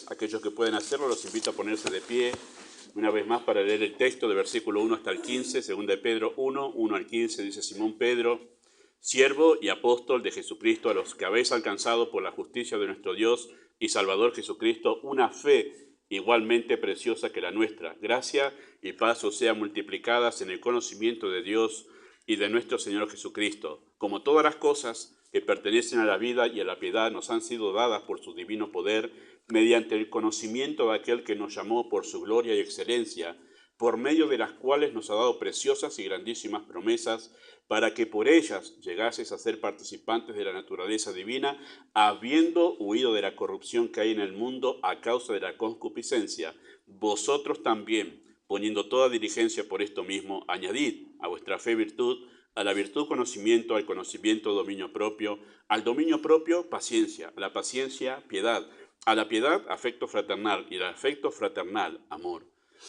Aquellos que pueden hacerlo, los invito a ponerse de pie una vez más para leer el texto de versículo 1 hasta el 15, 2 de Pedro 1, 1 al 15, dice Simón Pedro, siervo y apóstol de Jesucristo, a los que habéis alcanzado por la justicia de nuestro Dios y Salvador Jesucristo, una fe igualmente preciosa que la nuestra. Gracia y paz os sean multiplicadas en el conocimiento de Dios y de nuestro Señor Jesucristo, como todas las cosas que pertenecen a la vida y a la piedad nos han sido dadas por su divino poder, mediante el conocimiento de aquel que nos llamó por su gloria y excelencia, por medio de las cuales nos ha dado preciosas y grandísimas promesas, para que por ellas llegases a ser participantes de la naturaleza divina, habiendo huido de la corrupción que hay en el mundo a causa de la concupiscencia. Vosotros también, poniendo toda diligencia por esto mismo, añadid a vuestra fe virtud, a la virtud conocimiento, al conocimiento dominio propio, al dominio propio paciencia, a la paciencia piedad, a la piedad afecto fraternal y al afecto fraternal amor.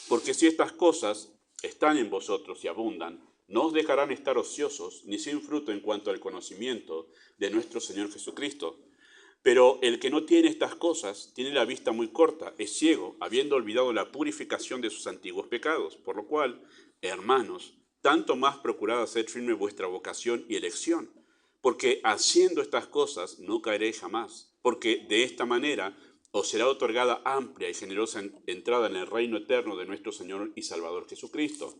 Porque si estas cosas están en vosotros y abundan, no os dejarán estar ociosos ni sin fruto en cuanto al conocimiento de nuestro Señor Jesucristo. Pero el que no tiene estas cosas tiene la vista muy corta, es ciego, habiendo olvidado la purificación de sus antiguos pecados. Por lo cual, hermanos, tanto más procurad hacer firme vuestra vocación y elección, porque haciendo estas cosas no caeréis jamás, porque de esta manera os será otorgada amplia y generosa entrada en el reino eterno de nuestro Señor y Salvador Jesucristo.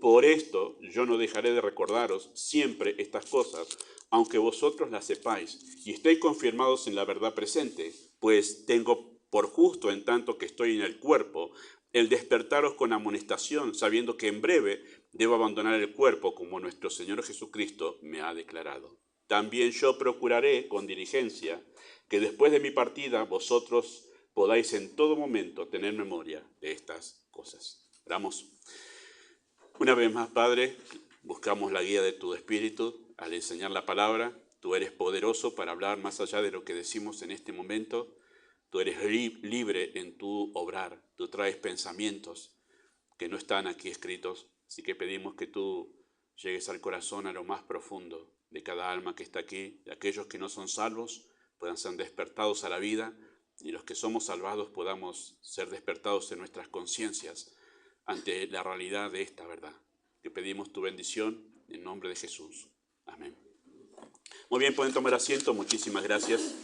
Por esto yo no dejaré de recordaros siempre estas cosas, aunque vosotros las sepáis, y estéis confirmados en la verdad presente, pues tengo por justo, en tanto que estoy en el cuerpo, el despertaros con amonestación, sabiendo que en breve debo abandonar el cuerpo, como nuestro Señor Jesucristo me ha declarado. También yo procuraré con diligencia que después de mi partida vosotros podáis en todo momento tener memoria de estas cosas. Oramos. Una vez más, Padre, buscamos la guía de tu Espíritu al enseñar la palabra. Tú eres poderoso para hablar más allá de lo que decimos en este momento. Tú eres libre en tu obrar. Tú traes pensamientos que no están aquí escritos. Así que pedimos que tú llegues al corazón, a lo más profundo de cada alma que está aquí, de aquellos que no son salvos puedan ser despertados a la vida, y los que somos salvados podamos ser despertados en nuestras conciencias ante la realidad de esta verdad. Que pedimos tu bendición en nombre de Jesús. Amén. Muy bien, pueden tomar asiento. Muchísimas gracias.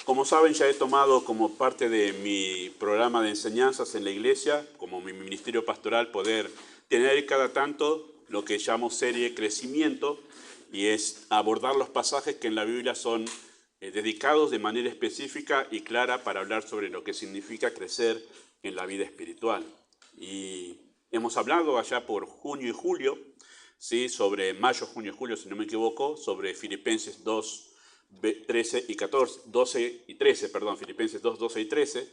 Como saben, ya he tomado como parte de mi programa de enseñanzas en la iglesia, como mi ministerio pastoral, poder tener cada tanto lo que llamo serie Crecimiento, y es abordar los pasajes que en la Biblia son dedicados de manera específica y clara para hablar sobre lo que significa crecer en la vida espiritual. Y hemos hablado allá por junio y julio, ¿sí? Sobre mayo, junio y julio, si no me equivoco, sobre Filipenses 2, 13 y 14, 12 y 13, perdón, Filipenses 2, 12 y 13,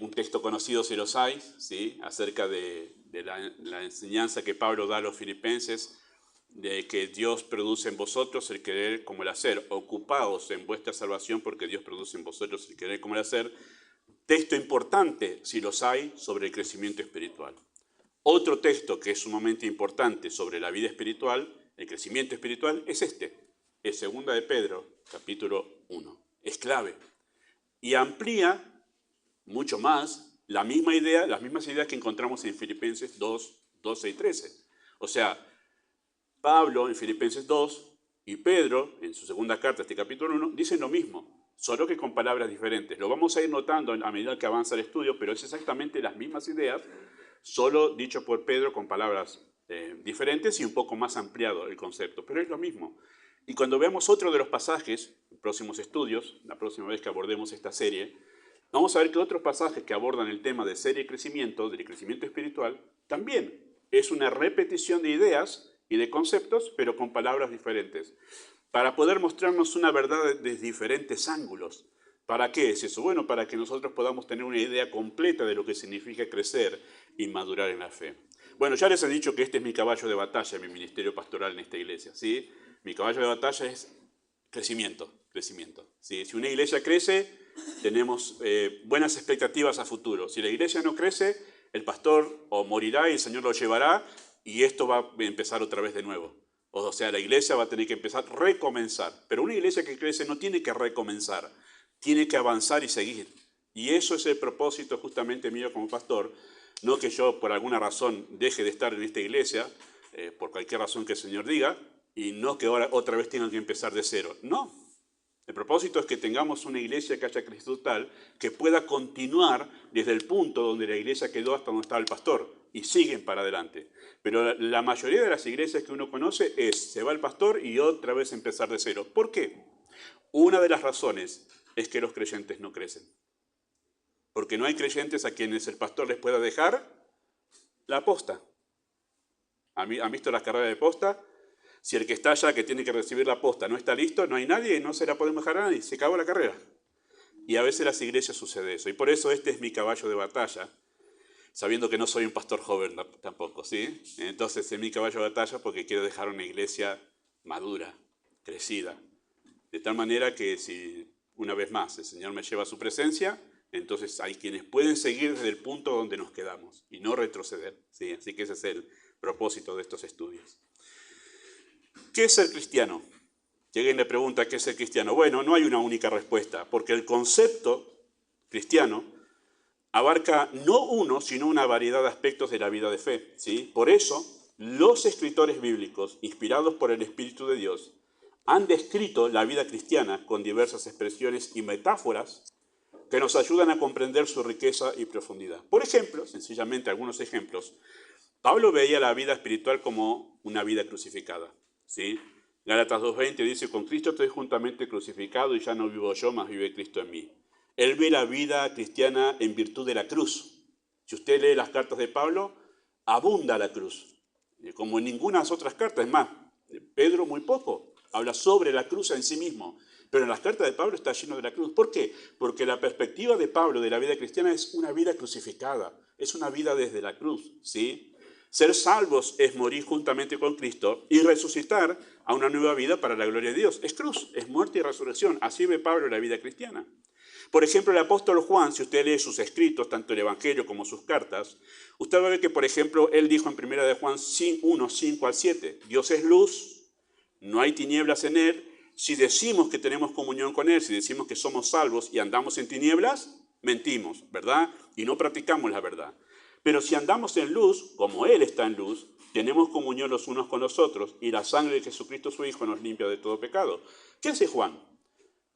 un texto conocido si los hay, ¿sí? Acerca de la enseñanza que Pablo da a los filipenses, de que Dios produce en vosotros el querer como el hacer. Ocupaos en vuestra salvación porque Dios produce en vosotros el querer como el hacer. Texto importante, si los hay, sobre el crecimiento espiritual. Otro texto que es sumamente importante sobre la vida espiritual, el crecimiento espiritual, es es 2 de Pedro, capítulo 1. Es clave. Y amplía mucho más la misma idea, las mismas ideas que encontramos en Filipenses 2, 12 y 13. O sea, Pablo en Filipenses 2 y Pedro en su segunda carta, este capítulo 1, dicen lo mismo, solo que con palabras diferentes. Lo vamos a ir notando a medida que avanza el estudio, pero es exactamente las mismas ideas, solo dicho por Pedro con palabras diferentes y un poco más ampliado el concepto, pero es lo mismo. Y cuando veamos otro de los pasajes, en próximos estudios, la próxima vez que abordemos esta serie, vamos a ver que otros pasajes que abordan el tema de serie y crecimiento, del crecimiento espiritual, también es una repetición de ideas y de conceptos, pero con palabras diferentes, para poder mostrarnos una verdad desde diferentes ángulos. ¿Para qué es eso? Bueno, para que nosotros podamos tener una idea completa de lo que significa crecer y madurar en la fe. Bueno, ya les he dicho que este es mi caballo de batalla en mi ministerio pastoral en esta iglesia, ¿sí? Mi caballo de batalla es crecimiento, crecimiento. ¿Sí? Si una iglesia crece, tenemos buenas expectativas a futuro. Si la iglesia no crece, el pastor o morirá y el Señor lo llevará, y esto va a empezar otra vez de nuevo. O sea, la iglesia va a tener que empezar a recomenzar. Pero una iglesia que crece no tiene que recomenzar, tiene que avanzar y seguir. Y eso es el propósito justamente mío como pastor. No que yo por alguna razón deje de estar en esta iglesia, por cualquier razón que el Señor diga, y no que ahora otra vez tengan que empezar de cero. No. El propósito es que tengamos una iglesia que haya crecido tal que pueda continuar desde el punto donde la iglesia quedó hasta donde estaba el pastor y siguen para adelante. Pero la mayoría de las iglesias que uno conoce se va el pastor y otra vez empezar de cero. ¿Por qué? Una de las razones es que los creyentes no crecen. Porque no hay creyentes a quienes el pastor les pueda dejar la posta. ¿Han visto las carreras de posta? Si el que está allá, que tiene que recibir la posta, no está listo, no hay nadie, no se la podemos dejar a nadie, se acabó la carrera. Y a veces en las iglesias sucede eso. Y por eso este es mi caballo de batalla, sabiendo que no soy un pastor joven tampoco, ¿sí? Entonces es mi caballo de batalla porque quiero dejar una iglesia madura, crecida. De tal manera que si una vez más el Señor me lleva a su presencia, entonces hay quienes pueden seguir desde el punto donde nos quedamos y no retroceder, ¿sí? Así que ese es el propósito de estos estudios. ¿Qué es ser cristiano? Llega y le pregunta, ¿qué es ser cristiano? Bueno, no hay una única respuesta, porque el concepto cristiano abarca no uno, sino una variedad de aspectos de la vida de fe, ¿sí? Por eso, los escritores bíblicos, inspirados por el Espíritu de Dios, han descrito la vida cristiana con diversas expresiones y metáforas que nos ayudan a comprender su riqueza y profundidad. Por ejemplo, sencillamente algunos ejemplos, Pablo veía la vida espiritual como una vida crucificada, ¿sí? Gálatas 2:20 dice, con Cristo estoy juntamente crucificado y ya no vivo yo, mas vive Cristo en mí. Él ve la vida cristiana en virtud de la cruz. Si usted lee las cartas de Pablo, abunda la cruz, como en ninguna otras cartas. Es más, Pedro muy poco habla sobre la cruz en sí mismo, pero en las cartas de Pablo está lleno de la cruz. ¿Por qué? Porque la perspectiva de Pablo de la vida cristiana es una vida crucificada, es una vida desde la cruz, ¿sí? Ser salvos es morir juntamente con Cristo y resucitar a una nueva vida para la gloria de Dios. Es cruz, es muerte y resurrección. Así ve Pablo la vida cristiana. Por ejemplo, el apóstol Juan, si usted lee sus escritos, tanto el Evangelio como sus cartas, usted va a ver que, por ejemplo, él dijo en 1 de Juan 1, 5 al 7, Dios es luz, no hay tinieblas en él. Si decimos que tenemos comunión con él, si decimos que somos salvos y andamos en tinieblas, mentimos, ¿verdad? Y no practicamos la verdad. Pero si andamos en luz, como Él está en luz, tenemos comunión los unos con los otros y la sangre de Jesucristo su Hijo nos limpia de todo pecado. ¿Qué hace Juan?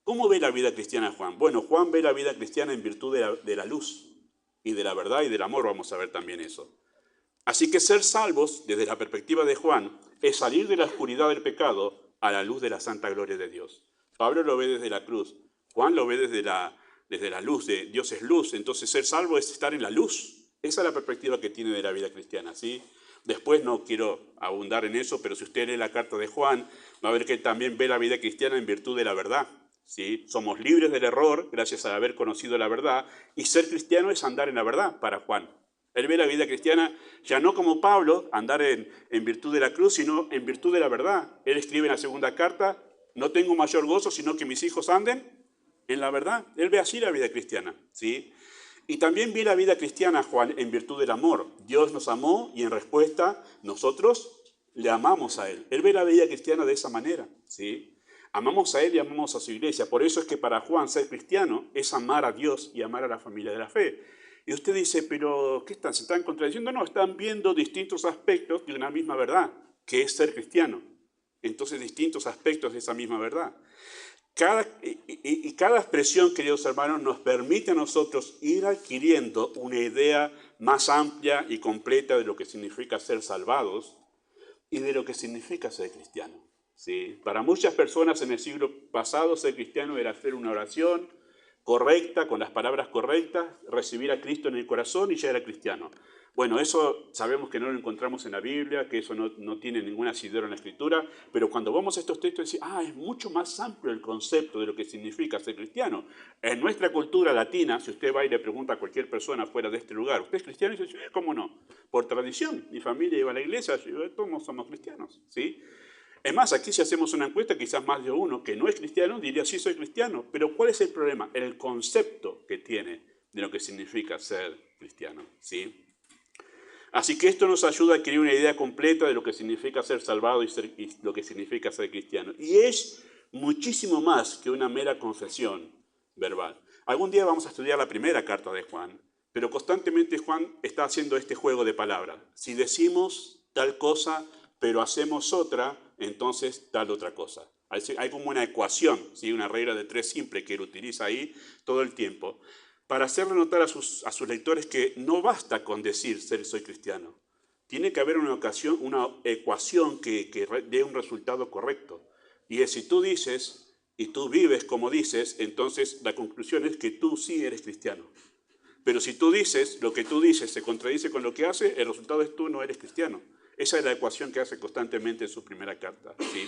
¿Cómo ve la vida cristiana Juan? Bueno, Juan ve la vida cristiana en virtud de la luz y de la verdad y del amor, vamos a ver también eso. Así que ser salvos, desde la perspectiva de Juan, es salir de la oscuridad del pecado a la luz de la santa gloria de Dios. Pablo lo ve desde la cruz, Juan lo ve desde la luz, de Dios es luz, entonces ser salvo es estar en la luz. Esa es la perspectiva que tiene de la vida cristiana, ¿sí? Después no quiero abundar en eso, pero si usted lee la carta de Juan, va a ver que también ve la vida cristiana en virtud de la verdad, ¿sí? Somos libres del error gracias a haber conocido la verdad, y ser cristiano es andar en la verdad para Juan. Él ve la vida cristiana ya no como Pablo, andar en virtud de la cruz, sino en virtud de la verdad. Él escribe en la segunda carta, no tengo mayor gozo, sino que mis hijos anden en la verdad. Él ve así la vida cristiana, ¿sí? Y también vi la vida cristiana, Juan, en virtud del amor. Dios nos amó y en respuesta nosotros le amamos a Él. Él ve la vida cristiana de esa manera, ¿sí? Amamos a Él y amamos a su iglesia. Por eso es que para Juan ser cristiano es amar a Dios y amar a la familia de la fe. Y usted dice, pero ¿qué están? ¿Se están contradiciendo? No, están viendo distintos aspectos de una misma verdad, que es ser cristiano. Entonces, distintos aspectos de esa misma verdad. Cada expresión, queridos hermanos, nos permite a nosotros ir adquiriendo una idea más amplia y completa de lo que significa ser salvados y de lo que significa ser cristiano, ¿sí? Para muchas personas en el siglo pasado, ser cristiano era hacer una oración correcta, con las palabras correctas, recibir a Cristo en el corazón y ya era cristiano. Bueno, eso sabemos que no lo encontramos en la Biblia, que eso no tiene ningún asidero en la Escritura, pero cuando vamos a estos textos decimos, es mucho más amplio el concepto de lo que significa ser cristiano. En nuestra cultura latina, si usted va y le pregunta a cualquier persona fuera de este lugar, ¿usted es cristiano? Y dice, ¿cómo no? Por tradición, mi familia iba a la iglesia, todos somos cristianos, ¿sí? Es más, aquí si hacemos una encuesta, quizás más de uno que no es cristiano diría, sí, soy cristiano, pero ¿cuál es el problema? El concepto que tiene de lo que significa ser cristiano, ¿sí? Así que esto nos ayuda a adquirir una idea completa de lo que significa ser salvado y lo que significa ser cristiano. Y es muchísimo más que una mera confesión verbal. Algún día vamos a estudiar la primera carta de Juan, pero constantemente Juan está haciendo este juego de palabras. Si decimos tal cosa, pero hacemos otra, entonces tal otra cosa. Hay como una ecuación, ¿sí? Una regla de 3 simple que él utiliza ahí todo el tiempo, para hacerle notar a sus lectores que no basta con decir soy cristiano. Tiene que haber una ecuación que dé un resultado correcto. Y es, si tú dices y tú vives como dices, entonces la conclusión es que tú sí eres cristiano. Pero si tú dices, lo que tú dices se contradice con lo que haces, el resultado es tú no eres cristiano. Esa es la ecuación que hace constantemente en su primera carta, ¿sí?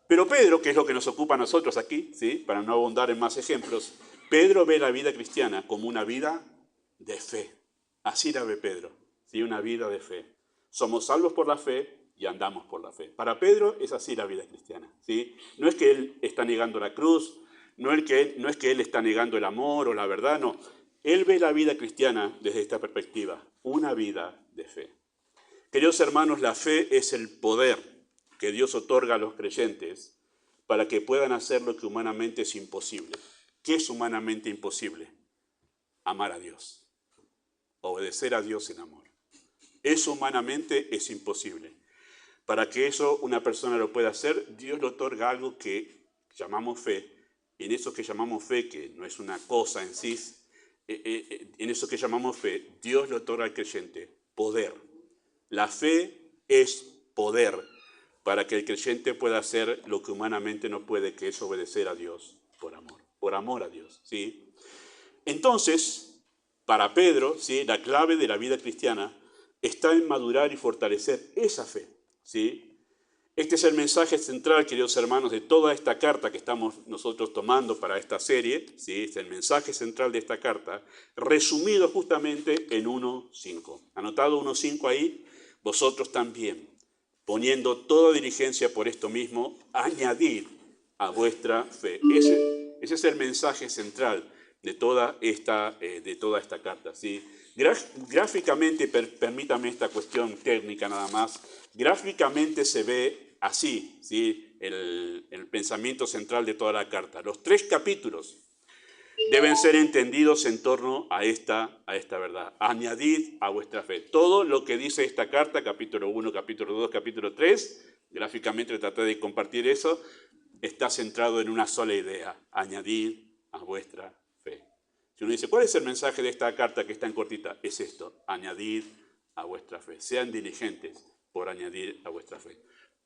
Pero Pedro, que es lo que nos ocupa a nosotros aquí, ¿sí? Para no abundar en más ejemplos, Pedro ve la vida cristiana como una vida de fe. Así la ve Pedro, ¿sí? Una vida de fe. Somos salvos por la fe y andamos por la fe. Para Pedro es así la vida cristiana, ¿sí? No es que él está negando la cruz, no es que él está negando el amor o la verdad, no. Él ve la vida cristiana desde esta perspectiva, una vida de fe. Queridos hermanos, la fe es el poder que Dios otorga a los creyentes para que puedan hacer lo que humanamente es imposible. ¿Qué es humanamente imposible? Amar a Dios, obedecer a Dios en amor. Eso humanamente es imposible. Para que eso una persona lo pueda hacer, Dios le otorga algo que llamamos fe. Y en eso que llamamos fe, que no es una cosa en sí, en eso que llamamos fe, Dios le otorga al creyente poder. La fe es poder para que el creyente pueda hacer lo que humanamente no puede, que es obedecer a Dios por amor a Dios, ¿sí? Entonces, para Pedro, ¿sí? La clave de la vida cristiana está en madurar y fortalecer esa fe, ¿sí? Este es el mensaje central, queridos hermanos, de toda esta carta que estamos nosotros tomando para esta serie, ¿sí? Es el mensaje central de esta carta, resumido justamente en 1:5. Anotado 1:5 ahí, vosotros también, poniendo toda diligencia por esto mismo, añadid a vuestra fe. Ese es el mensaje central de toda esta carta, ¿sí? Gráficamente, permítame esta cuestión técnica nada más, gráficamente se ve así, ¿sí? El pensamiento central de toda la carta. Los 3 capítulos deben ser entendidos en torno a esta verdad. Añadid a vuestra fe. Todo lo que dice esta carta, capítulo 1, capítulo 2, capítulo 3, gráficamente traté de compartir eso, está centrado en una sola idea. Añadid a vuestra fe. Si uno dice, ¿cuál es el mensaje de esta carta que es tan cortita? Es esto, añadid a vuestra fe. Sean diligentes por añadir a vuestra fe.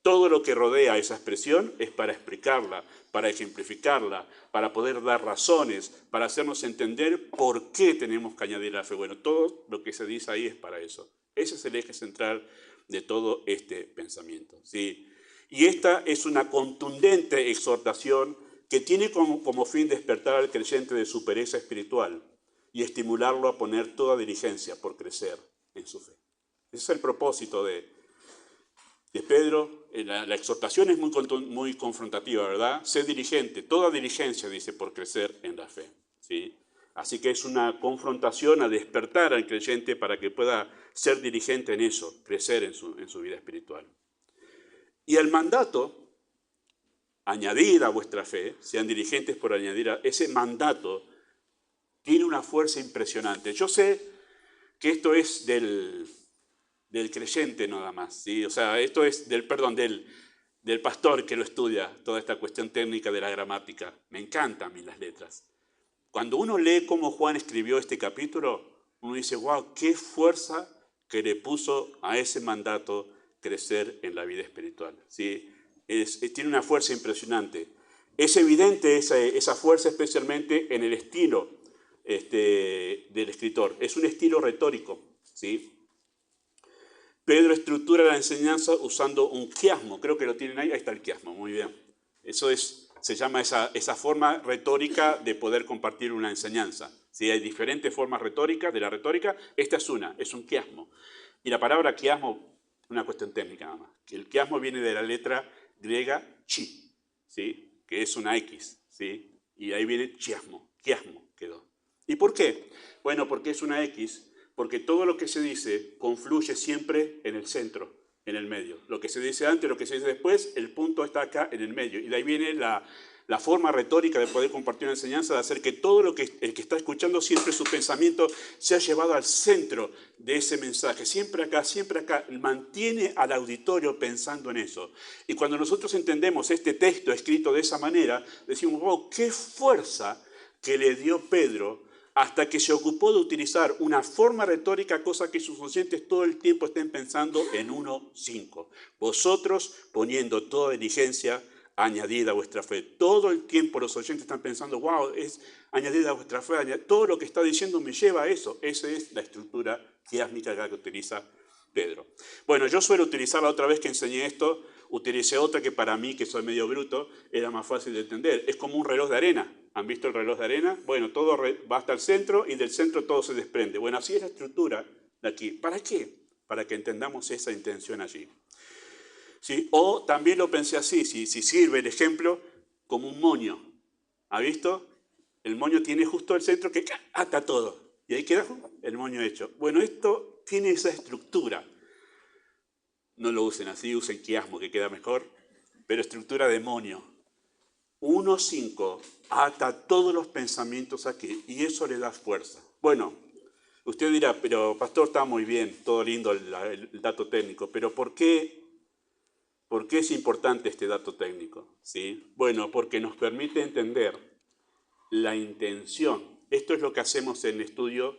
Todo lo que rodea esa expresión es para explicarla, para ejemplificarla, para poder dar razones, para hacernos entender por qué tenemos que añadir la fe. Bueno, todo lo que se dice ahí es para eso. Ese es el eje central de todo este pensamiento, ¿sí? Y esta es una contundente exhortación que tiene como fin despertar al creyente de su pereza espiritual y estimularlo a poner toda diligencia por crecer en su fe. Ese es el propósito de Pedro. La exhortación es muy confrontativa, ¿verdad? Sé diligente, toda diligencia, dice, por crecer en la fe, ¿sí? Así que es una confrontación a despertar al creyente para que pueda ser diligente en eso, crecer en su vida espiritual. Y el mandato, añadir a vuestra fe, sean diligentes por añadir ese mandato, tiene una fuerza impresionante. Yo sé que esto es del creyente nada más, ¿sí? O sea, esto es del pastor que lo estudia, toda esta cuestión técnica de la gramática. Me encantan a mí las letras. Cuando uno lee cómo Juan escribió este capítulo, uno dice, wow, qué fuerza que le puso a ese mandato crecer en la vida espiritual, ¿sí? Tiene una fuerza impresionante. Es evidente esa fuerza especialmente en el estilo del escritor. Es un estilo retórico, ¿sí? Pedro estructura la enseñanza usando un quiasmo. Creo que lo tienen ahí. Ahí está el quiasmo, muy bien. Eso se llama esa forma retórica de poder compartir una enseñanza. ¿Sí? Hay diferentes formas retóricas de la retórica. Esta es un quiasmo. Y la palabra quiasmo, una cuestión técnica nada más. El quiasmo viene de la letra griega chi, ¿sí? Que es una X, ¿sí? Y ahí viene quiasmo quedó. ¿Y por qué? Bueno, porque es una X, porque todo lo que se dice confluye siempre en el centro, en el medio. Lo que se dice antes, lo que se dice después, el punto está acá en el medio. Y de ahí viene la forma retórica de poder compartir una enseñanza, de hacer que todo lo que el que está escuchando, siempre su pensamiento sea llevado al centro de ese mensaje. Siempre acá, mantiene al auditorio pensando en eso. Y cuando nosotros entendemos este texto escrito de esa manera, decimos, wow, qué fuerza que le dio Pedro hasta que se ocupó de utilizar una forma retórica, cosa que sus oyentes todo el tiempo estén pensando en 1:5. Vosotros poniendo toda diligencia añadida a vuestra fe. Todo el tiempo los oyentes están pensando, wow, es añadida a vuestra fe. Todo lo que está diciendo me lleva a eso. Esa es la estructura quiásmica que utiliza Pedro. Bueno, yo suelo utilizar, la otra vez que enseñé esto, utilicé otra que para mí, que soy medio bruto, era más fácil de entender. Es como un reloj de arena. ¿Han visto el reloj de arena? Bueno, todo va hasta el centro y del centro todo se desprende. Bueno, así es la estructura de aquí. ¿Para qué? Para que entendamos esa intención allí. ¿Sí? O también lo pensé así, si sirve el ejemplo, como un moño. ¿Ha visto? El moño tiene justo el centro que ata todo. Y ahí queda el moño hecho. Bueno, esto tiene esa estructura. No lo usen así, usen quiasmo, que queda mejor. Pero estructura de moño. 1:5 ata todos los pensamientos aquí. Y eso le da fuerza. Bueno, usted dirá, pero pastor, está muy bien, todo lindo el dato técnico. Pero ¿por qué es importante este dato técnico? ¿Sí? Bueno, porque nos permite entender la intención. Esto es lo que hacemos en estudio,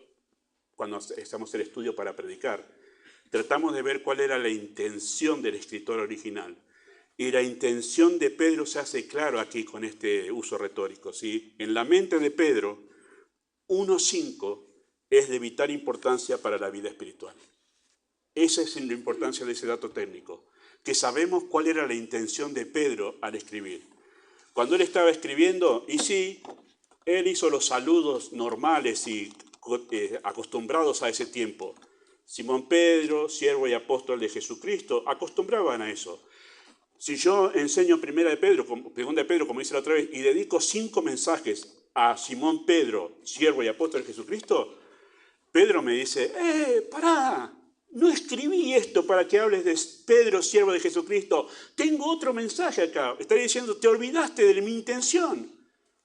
cuando hacemos el estudio para predicar. Tratamos de ver cuál era la intención del escritor original. Y la intención de Pedro se hace claro aquí con este uso retórico, ¿sí? En la mente de Pedro, 1:5 es de vital importancia para la vida espiritual. Esa es la importancia de ese dato técnico, que sabemos cuál era la intención de Pedro al escribir. Cuando él estaba escribiendo, y sí, él hizo los saludos normales y acostumbrados a ese tiempo. Simón Pedro, siervo y apóstol de Jesucristo, acostumbraban a eso. Si yo enseño segunda de Pedro, como dice la otra vez, y dedico 5 mensajes a Simón Pedro, siervo y apóstol de Jesucristo, Pedro me dice, pará, no escribí esto para que hables de Pedro, siervo de Jesucristo. Tengo otro mensaje acá. Está diciendo, te olvidaste de mi intención.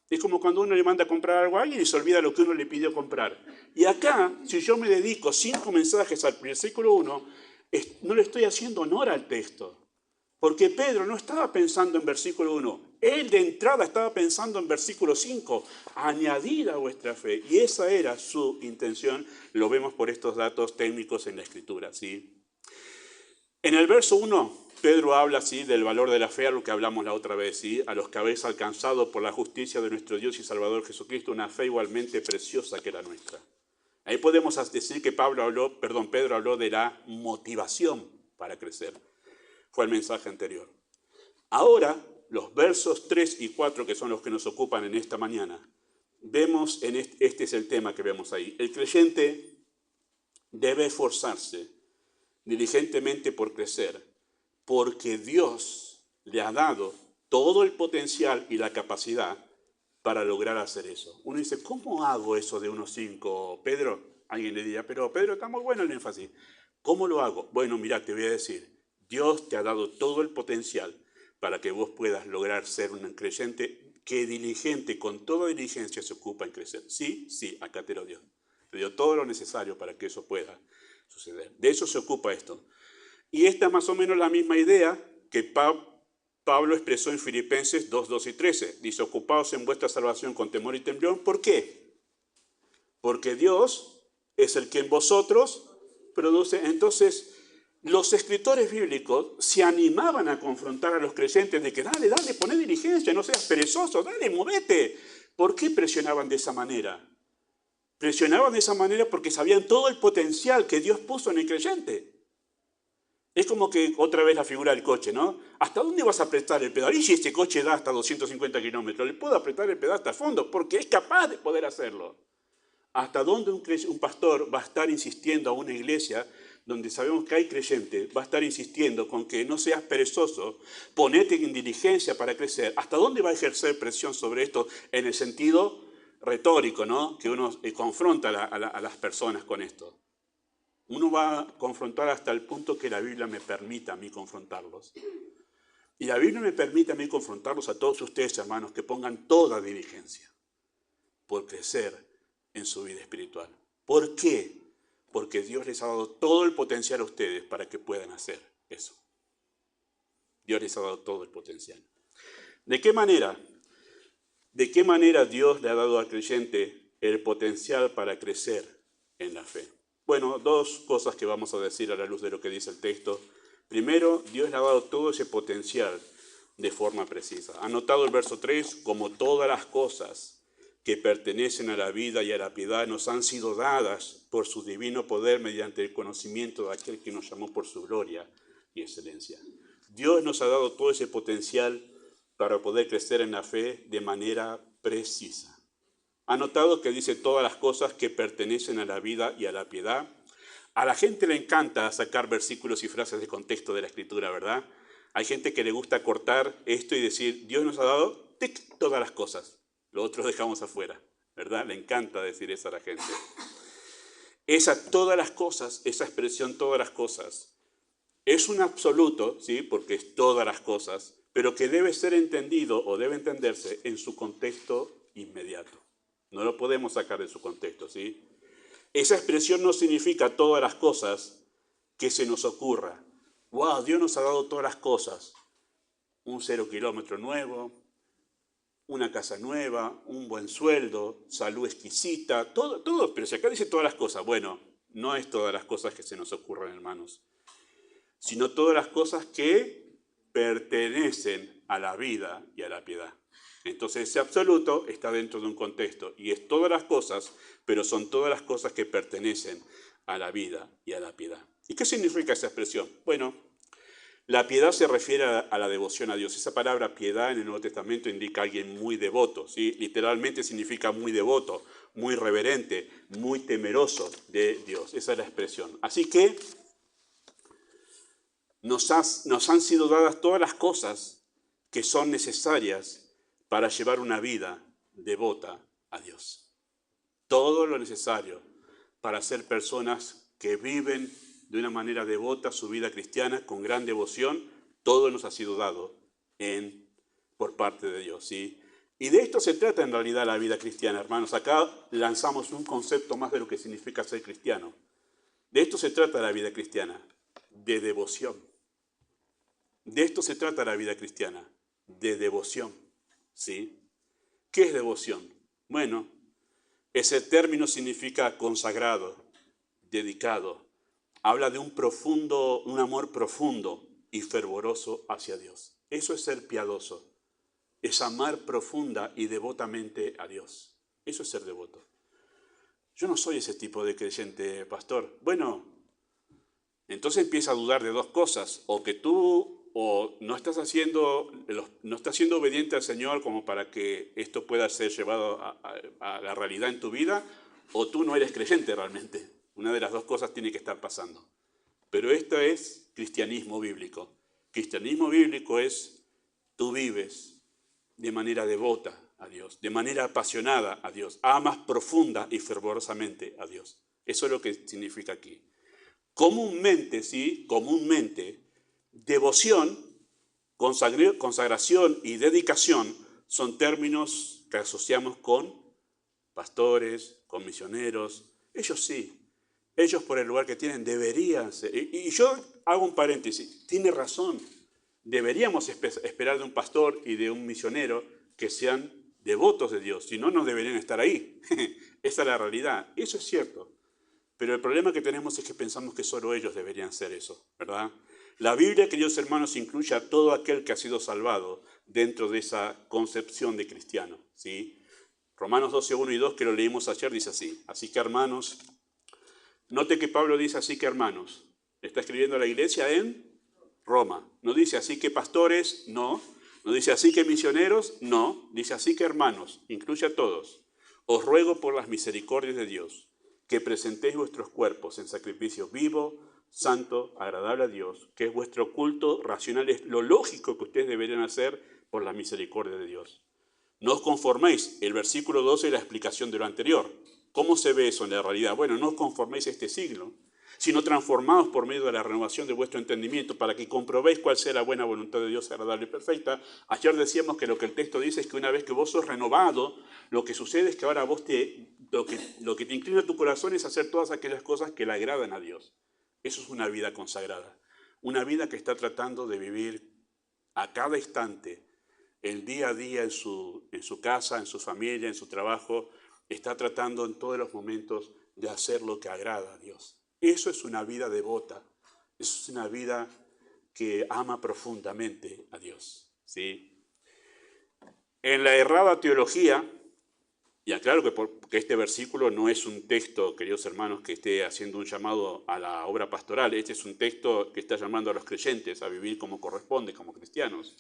Es como cuando uno le manda a comprar algo a alguien y se olvida lo que uno le pidió comprar. Y acá, si yo me dedico 5 mensajes al versículo 1, no le estoy haciendo honor al texto. Porque Pedro no estaba pensando en versículo 1. Él de entrada estaba pensando en versículo 5. Añadir a vuestra fe. Y esa era su intención. Lo vemos por estos datos técnicos en la Escritura, ¿sí? En el verso 1, Pedro habla así del valor de la fe, a lo que hablamos la otra vez, ¿sí? A los que habéis alcanzado por la justicia de nuestro Dios y Salvador Jesucristo una fe igualmente preciosa que la nuestra. Ahí podemos decir que Pedro habló de la motivación para crecer. Fue el mensaje anterior. Ahora, los versos 3 y 4, que son los que nos ocupan en esta mañana, vemos, este es el tema que vemos ahí. El creyente debe esforzarse diligentemente por crecer, porque Dios le ha dado todo el potencial y la capacidad para lograr hacer eso. Uno dice, ¿cómo hago eso de 1:5, Pedro? Alguien le diría, pero Pedro, está muy bueno el énfasis. ¿Cómo lo hago? Bueno, mira, te voy a decir. Dios te ha dado todo el potencial para que vos puedas lograr ser un creyente que diligente, con toda diligencia se ocupa en crecer. Sí, acá te lo dio. Te dio todo lo necesario para que eso pueda suceder. De eso se ocupa esto. Y esta es más o menos la misma idea que Pablo expresó en Filipenses 2, 12 y 13. Dice, ocupaos en vuestra salvación con temor y temblor. ¿Por qué? Porque Dios es el que en vosotros produce. Entonces, los escritores bíblicos se animaban a confrontar a los creyentes de que dale, poné diligencia, no seas perezoso, dale, movete. ¿Por qué presionaban de esa manera? Presionaban de esa manera porque sabían todo el potencial que Dios puso en el creyente. Es como que otra vez la figura del coche, ¿no? ¿Hasta dónde vas a apretar el pedal? Y si este coche da hasta 250 kilómetros, le puedo apretar el pedal hasta el fondo porque es capaz de poder hacerlo. ¿Hasta dónde un pastor va a estar insistiendo a una iglesia donde sabemos que hay creyentes, va a estar insistiendo con que no seas perezoso, ponete en diligencia para crecer? ¿Hasta dónde va a ejercer presión sobre esto en el sentido retórico, ¿no? Que uno confronta a las personas con esto? Uno va a confrontar hasta el punto que la Biblia me permita a mí confrontarlos. Y la Biblia me permite a mí confrontarlos a todos ustedes, hermanos, que pongan toda diligencia por crecer en su vida espiritual. ¿Por qué? Porque Dios les ha dado todo el potencial a ustedes para que puedan hacer eso. Dios les ha dado todo el potencial. ¿De qué manera? ¿De qué manera Dios le ha dado al creyente el potencial para crecer en la fe? Bueno, dos cosas que vamos a decir a la luz de lo que dice el texto. Primero, Dios le ha dado todo ese potencial de forma precisa. Ha notado el verso 3, como todas las cosas que pertenecen a la vida y a la piedad nos han sido dadas por su divino poder mediante el conocimiento de aquel que nos llamó por su gloria y excelencia. Dios nos ha dado todo ese potencial para poder crecer en la fe de manera precisa. Ha notado que dice todas las cosas que pertenecen a la vida y a la piedad. A la gente le encanta sacar versículos y frases de contexto de la Escritura, ¿verdad? Hay gente que le gusta cortar esto y decir, Dios nos ha dado tic, todas las cosas. Lo otro dejamos afuera, ¿verdad? Le encanta decir eso a la gente. Esa todas las cosas, esa expresión todas las cosas, es un absoluto, ¿sí? Porque es todas las cosas, pero que debe ser entendido o debe entenderse en su contexto inmediato. No lo podemos sacar de su contexto, ¿sí? Esa expresión no significa todas las cosas que se nos ocurra. ¡Wow! Dios nos ha dado todas las cosas. Un 0 kilómetro nuevo, una casa nueva, un buen sueldo, salud exquisita, todo, pero si acá dice todas las cosas, bueno, no es todas las cosas que se nos ocurran, hermanos, sino todas las cosas que pertenecen a la vida y a la piedad. Entonces ese absoluto está dentro de un contexto y es todas las cosas, pero son todas las cosas que pertenecen a la vida y a la piedad. ¿Y qué significa esa expresión? Bueno, la piedad se refiere a la devoción a Dios. Esa palabra piedad en el Nuevo Testamento indica a alguien muy devoto, ¿sí? Literalmente significa muy devoto, muy reverente, muy temeroso de Dios. Esa es la expresión. Así que nos han sido dadas todas las cosas que son necesarias para llevar una vida devota a Dios. Todo lo necesario para ser personas que viven de una manera devota su vida cristiana, con gran devoción, todo nos ha sido dado por parte de Dios, ¿sí? Y de esto se trata en realidad la vida cristiana, hermanos. Acá lanzamos un concepto más de lo que significa ser cristiano. De esto se trata la vida cristiana, de devoción. De esto se trata la vida cristiana, de devoción, ¿sí? ¿Qué es devoción? Bueno, ese término significa consagrado, dedicado. Habla de un amor profundo y fervoroso hacia Dios. Eso es ser piadoso, es amar profunda y devotamente a Dios. Eso es ser devoto. Yo no soy ese tipo de creyente, pastor. Bueno, entonces empieza a dudar de dos cosas, o que tú no estás siendo obediente al Señor como para que esto pueda ser llevado a la realidad en tu vida, o tú no eres creyente realmente. Una de las dos cosas tiene que estar pasando. Pero esto es cristianismo bíblico. Cristianismo bíblico es, tú vives de manera devota a Dios, de manera apasionada a Dios, amas profunda y fervorosamente a Dios. Eso es lo que significa aquí. Comúnmente, ¿sí? Comúnmente, devoción, consagración y dedicación son términos que asociamos con pastores, con misioneros. Ellos sí, ellos por el lugar que tienen deberían ser. Y yo hago un paréntesis, tiene razón. Deberíamos esperar de un pastor y de un misionero que sean devotos de Dios, si no, no deberían estar ahí. Esa es la realidad, eso es cierto. Pero el problema que tenemos es que pensamos que solo ellos deberían ser eso, ¿verdad? La Biblia, queridos hermanos, incluye a todo aquel que ha sido salvado dentro de esa concepción de cristiano, ¿sí? Romanos 12, 1 y 2, que lo leímos ayer, dice así. Así que, hermanos, note que Pablo dice así que, hermanos. Está escribiendo a la iglesia en Roma. No dice así que pastores, no. No dice así que misioneros, no. Dice así que, hermanos, incluye a todos. Os ruego por las misericordias de Dios que presentéis vuestros cuerpos en sacrificio vivo, santo, agradable a Dios, que es vuestro culto racional, es lo lógico que ustedes deberían hacer por la misericordia de Dios. No os conforméis, el versículo 12 es la explicación de lo anterior. ¿Cómo se ve eso en la realidad? Bueno, no os conforméis a este siglo, sino transformados por medio de la renovación de vuestro entendimiento, para que comprobéis cuál sea la buena voluntad de Dios, agradable y perfecta. Ayer decíamos que lo que el texto dice es que una vez que vos sos renovado, lo que sucede es que ahora lo que te inclina tu corazón es hacer todas aquellas cosas que le agradan a Dios. Eso es una vida consagrada, una vida que está tratando de vivir a cada instante, el día a día en su casa, en su familia, en su trabajo, está tratando en todos los momentos de hacer lo que agrada a Dios. Eso es una vida devota, eso es una vida que ama profundamente a Dios, ¿sí? En la errada teología, y aclaro que este versículo no es un texto, queridos hermanos, que esté haciendo un llamado a la obra pastoral. Este es un texto que está llamando a los creyentes a vivir como corresponde, como cristianos.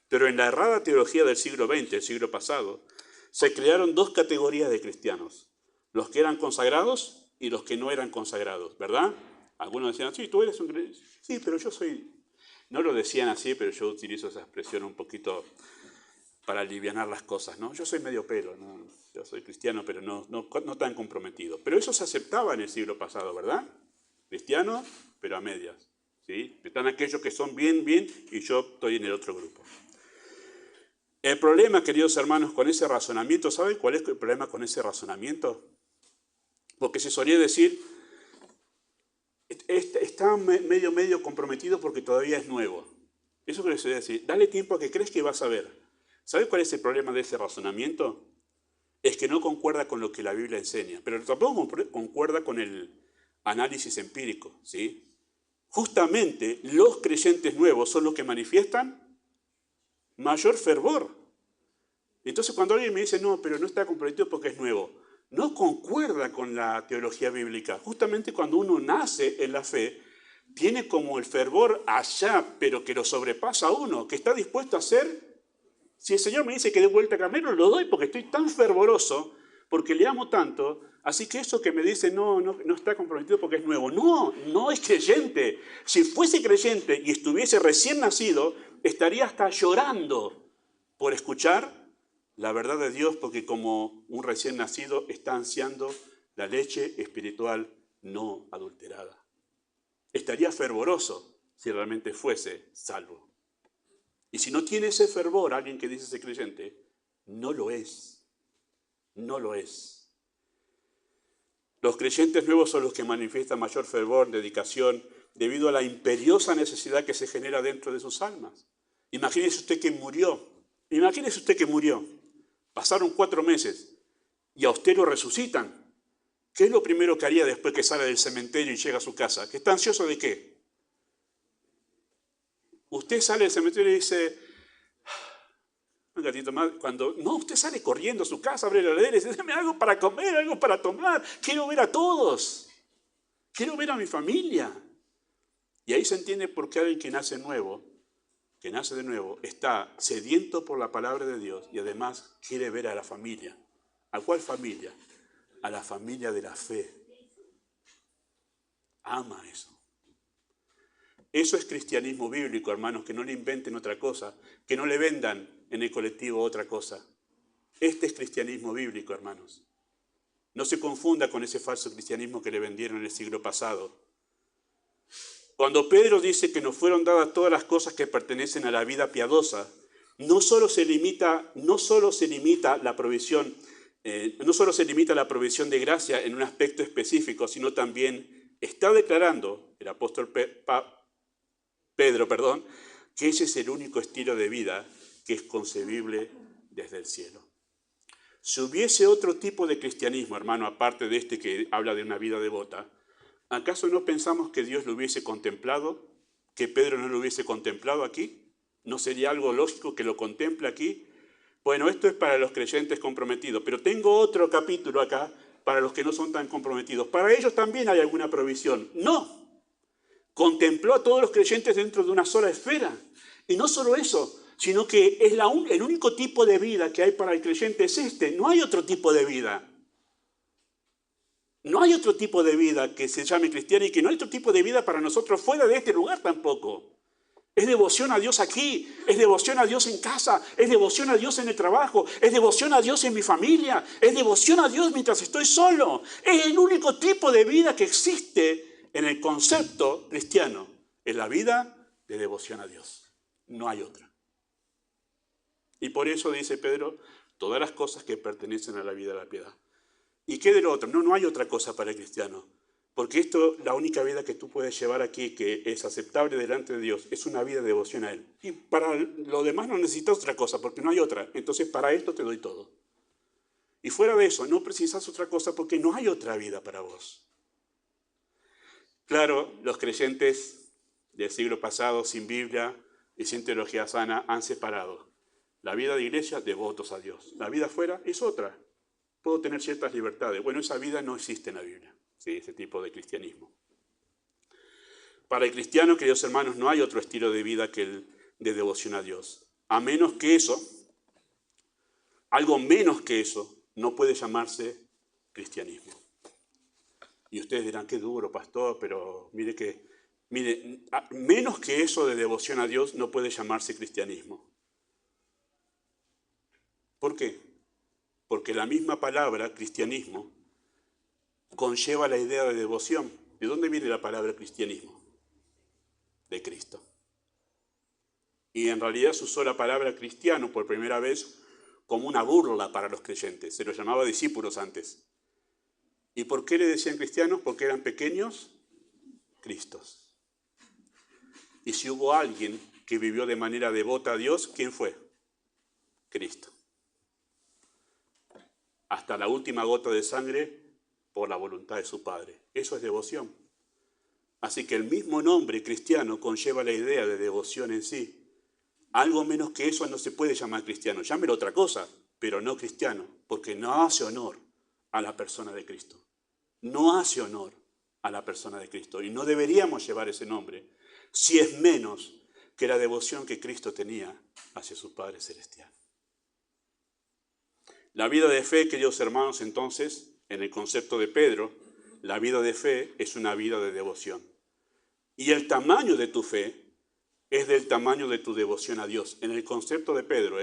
Pero en la errada teología del siglo XX, el siglo pasado, se crearon dos categorías de cristianos: los que eran consagrados y los que no eran consagrados, ¿verdad? Algunos decían, sí, tú eres un creyente. Sí, pero yo soy... No lo decían así, pero yo utilizo esa expresión un poquito para alivianar las cosas, ¿no? Yo soy medio pelo, ¿no? Yo soy cristiano, pero no tan comprometido. Pero eso se aceptaba en el siglo pasado, ¿verdad? Cristiano, pero a medias, ¿sí? Están aquellos que son bien, y yo estoy en el otro grupo. El problema, queridos hermanos, con ese razonamiento, ¿saben cuál es el problema con ese razonamiento? Porque se solía decir, está medio comprometido porque todavía es nuevo. Eso que les solía decir, dale tiempo a que crees que vas a ver. ¿Sabe cuál es el problema de ese razonamiento? Es que no concuerda con lo que la Biblia enseña, pero tampoco concuerda con el análisis empírico, ¿sí? Justamente los creyentes nuevos son los que manifiestan mayor fervor. Entonces cuando alguien me dice, no, pero no está comprometido porque es nuevo, no concuerda con la teología bíblica. Justamente cuando uno nace en la fe, tiene como el fervor allá, pero que lo sobrepasa a uno, que está dispuesto a hacer. Si el Señor me dice que dé vuelta a camino, lo doy porque estoy tan fervoroso, porque le amo tanto. Así que eso que me dice no está comprometido porque es nuevo. No es creyente. Si fuese creyente y estuviese recién nacido, estaría hasta llorando por escuchar la verdad de Dios, porque como un recién nacido está ansiando la leche espiritual no adulterada. Estaría fervoroso si realmente fuese salvo. Y si no tiene ese fervor, alguien que dice ser creyente, no lo es. No lo es. Los creyentes nuevos son los que manifiestan mayor fervor, dedicación, debido a la imperiosa necesidad que se genera dentro de sus almas. Imagínese usted que murió. Pasaron 4 meses y a usted lo resucitan. ¿Qué es lo primero que haría después que sale del cementerio y llega a su casa? ¿Que está ansioso de qué? Usted sale del cementerio y dice, un gatito más, usted sale corriendo a su casa, abre la heladera y dice, dame algo para comer, algo para tomar, quiero ver a todos, quiero ver a mi familia. Y ahí se entiende por qué alguien que nace de nuevo, está sediento por la palabra de Dios y además quiere ver a la familia. ¿A cuál familia? A la familia de la fe. Ama eso. Eso es cristianismo bíblico, hermanos, que no le inventen otra cosa, que no le vendan en el colectivo otra cosa. Este es cristianismo bíblico, hermanos. No se confunda con ese falso cristianismo que le vendieron en el siglo pasado. Cuando Pedro dice que nos fueron dadas todas las cosas que pertenecen a la vida piadosa, no solo se limita la provisión de gracia en un aspecto específico, sino también está declarando el apóstol Pedro, que ese es el único estilo de vida que es concebible desde el cielo. Si hubiese otro tipo de cristianismo, hermano, aparte de este que habla de una vida devota, ¿acaso no pensamos que Dios lo hubiese contemplado? ¿Que Pedro no lo hubiese contemplado aquí? ¿No sería algo lógico que lo contemple aquí? Bueno, esto es para los creyentes comprometidos, pero tengo otro capítulo acá para los que no son tan comprometidos. Para ellos también hay alguna provisión. No. Contempló a todos los creyentes dentro de una sola esfera. Y no solo eso, sino que es el único tipo de vida que hay para el creyente es este. No hay otro tipo de vida. No hay otro tipo de vida que se llame cristiana y que no hay otro tipo de vida para nosotros fuera de este lugar tampoco. Es devoción a Dios aquí, es devoción a Dios en casa, es devoción a Dios en el trabajo, es devoción a Dios en mi familia, es devoción a Dios mientras estoy solo. Es el único tipo de vida que existe en el concepto cristiano, es la vida de devoción a Dios. No hay otra. Y por eso dice Pedro, todas las cosas que pertenecen a la vida de la piedad. ¿Y qué de lo otro? No hay otra cosa para el cristiano. Porque esto, la única vida que tú puedes llevar aquí, que es aceptable delante de Dios, es una vida de devoción a Él. Y para lo demás no necesitas otra cosa, porque no hay otra. Entonces para esto te doy todo. Y fuera de eso, no precisas otra cosa porque no hay otra vida para vos. Claro, los creyentes del siglo pasado, sin Biblia y sin teología sana, han separado la vida de iglesia, devotos a Dios. La vida afuera es otra. Puedo tener ciertas libertades. Bueno, esa vida no existe en la Biblia, ¿sí? Ese tipo de cristianismo. Para el cristiano, queridos hermanos, no hay otro estilo de vida que el de devoción a Dios. A menos que eso, algo menos que eso, no puede llamarse cristianismo. Y ustedes dirán, qué duro, pastor, pero mire, menos que eso de devoción a Dios no puede llamarse cristianismo. ¿Por qué? Porque la misma palabra, cristianismo, conlleva la idea de devoción. ¿De dónde viene la palabra cristianismo? De Cristo. Y en realidad se usó la palabra cristiano por primera vez como una burla para los creyentes. Se los llamaba discípulos antes. ¿Y por qué le decían cristianos? Porque eran pequeños Cristos. Y si hubo alguien que vivió de manera devota a Dios, ¿quién fue? Cristo. Hasta la última gota de sangre por la voluntad de su Padre. Eso es devoción. Así que el mismo nombre cristiano conlleva la idea de devoción en sí. Algo menos que eso no se puede llamar cristiano. Llámelo otra cosa, pero no cristiano, porque no hace honor a la persona de Cristo. No hace honor a la persona de Cristo. Y no deberíamos llevar ese nombre si es menos que la devoción que Cristo tenía hacia su Padre Celestial. La vida de fe, queridos hermanos, entonces, en el concepto de Pedro, la vida de fe es una vida de devoción. Y el tamaño de tu fe es del tamaño de tu devoción a Dios. En el concepto de Pedro,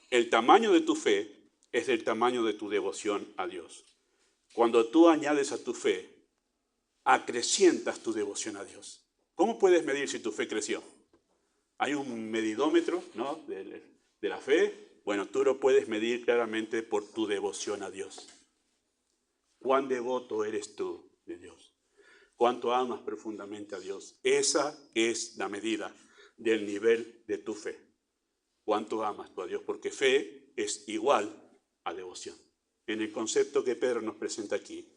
el tamaño de tu fe es del tamaño de tu devoción a Dios. Cuando tú añades a tu fe, acrecientas tu devoción a Dios. ¿Cómo puedes medir si tu fe creció? Hay un medidómetro, ¿no?, de la fe. Bueno, tú lo puedes medir claramente por tu devoción a Dios. ¿Cuán devoto eres tú de Dios? ¿Cuánto amas profundamente a Dios? Esa es la medida del nivel de tu fe. ¿Cuánto amas tú a Dios? Porque fe es igual a devoción. En el concepto que Pedro nos presenta aquí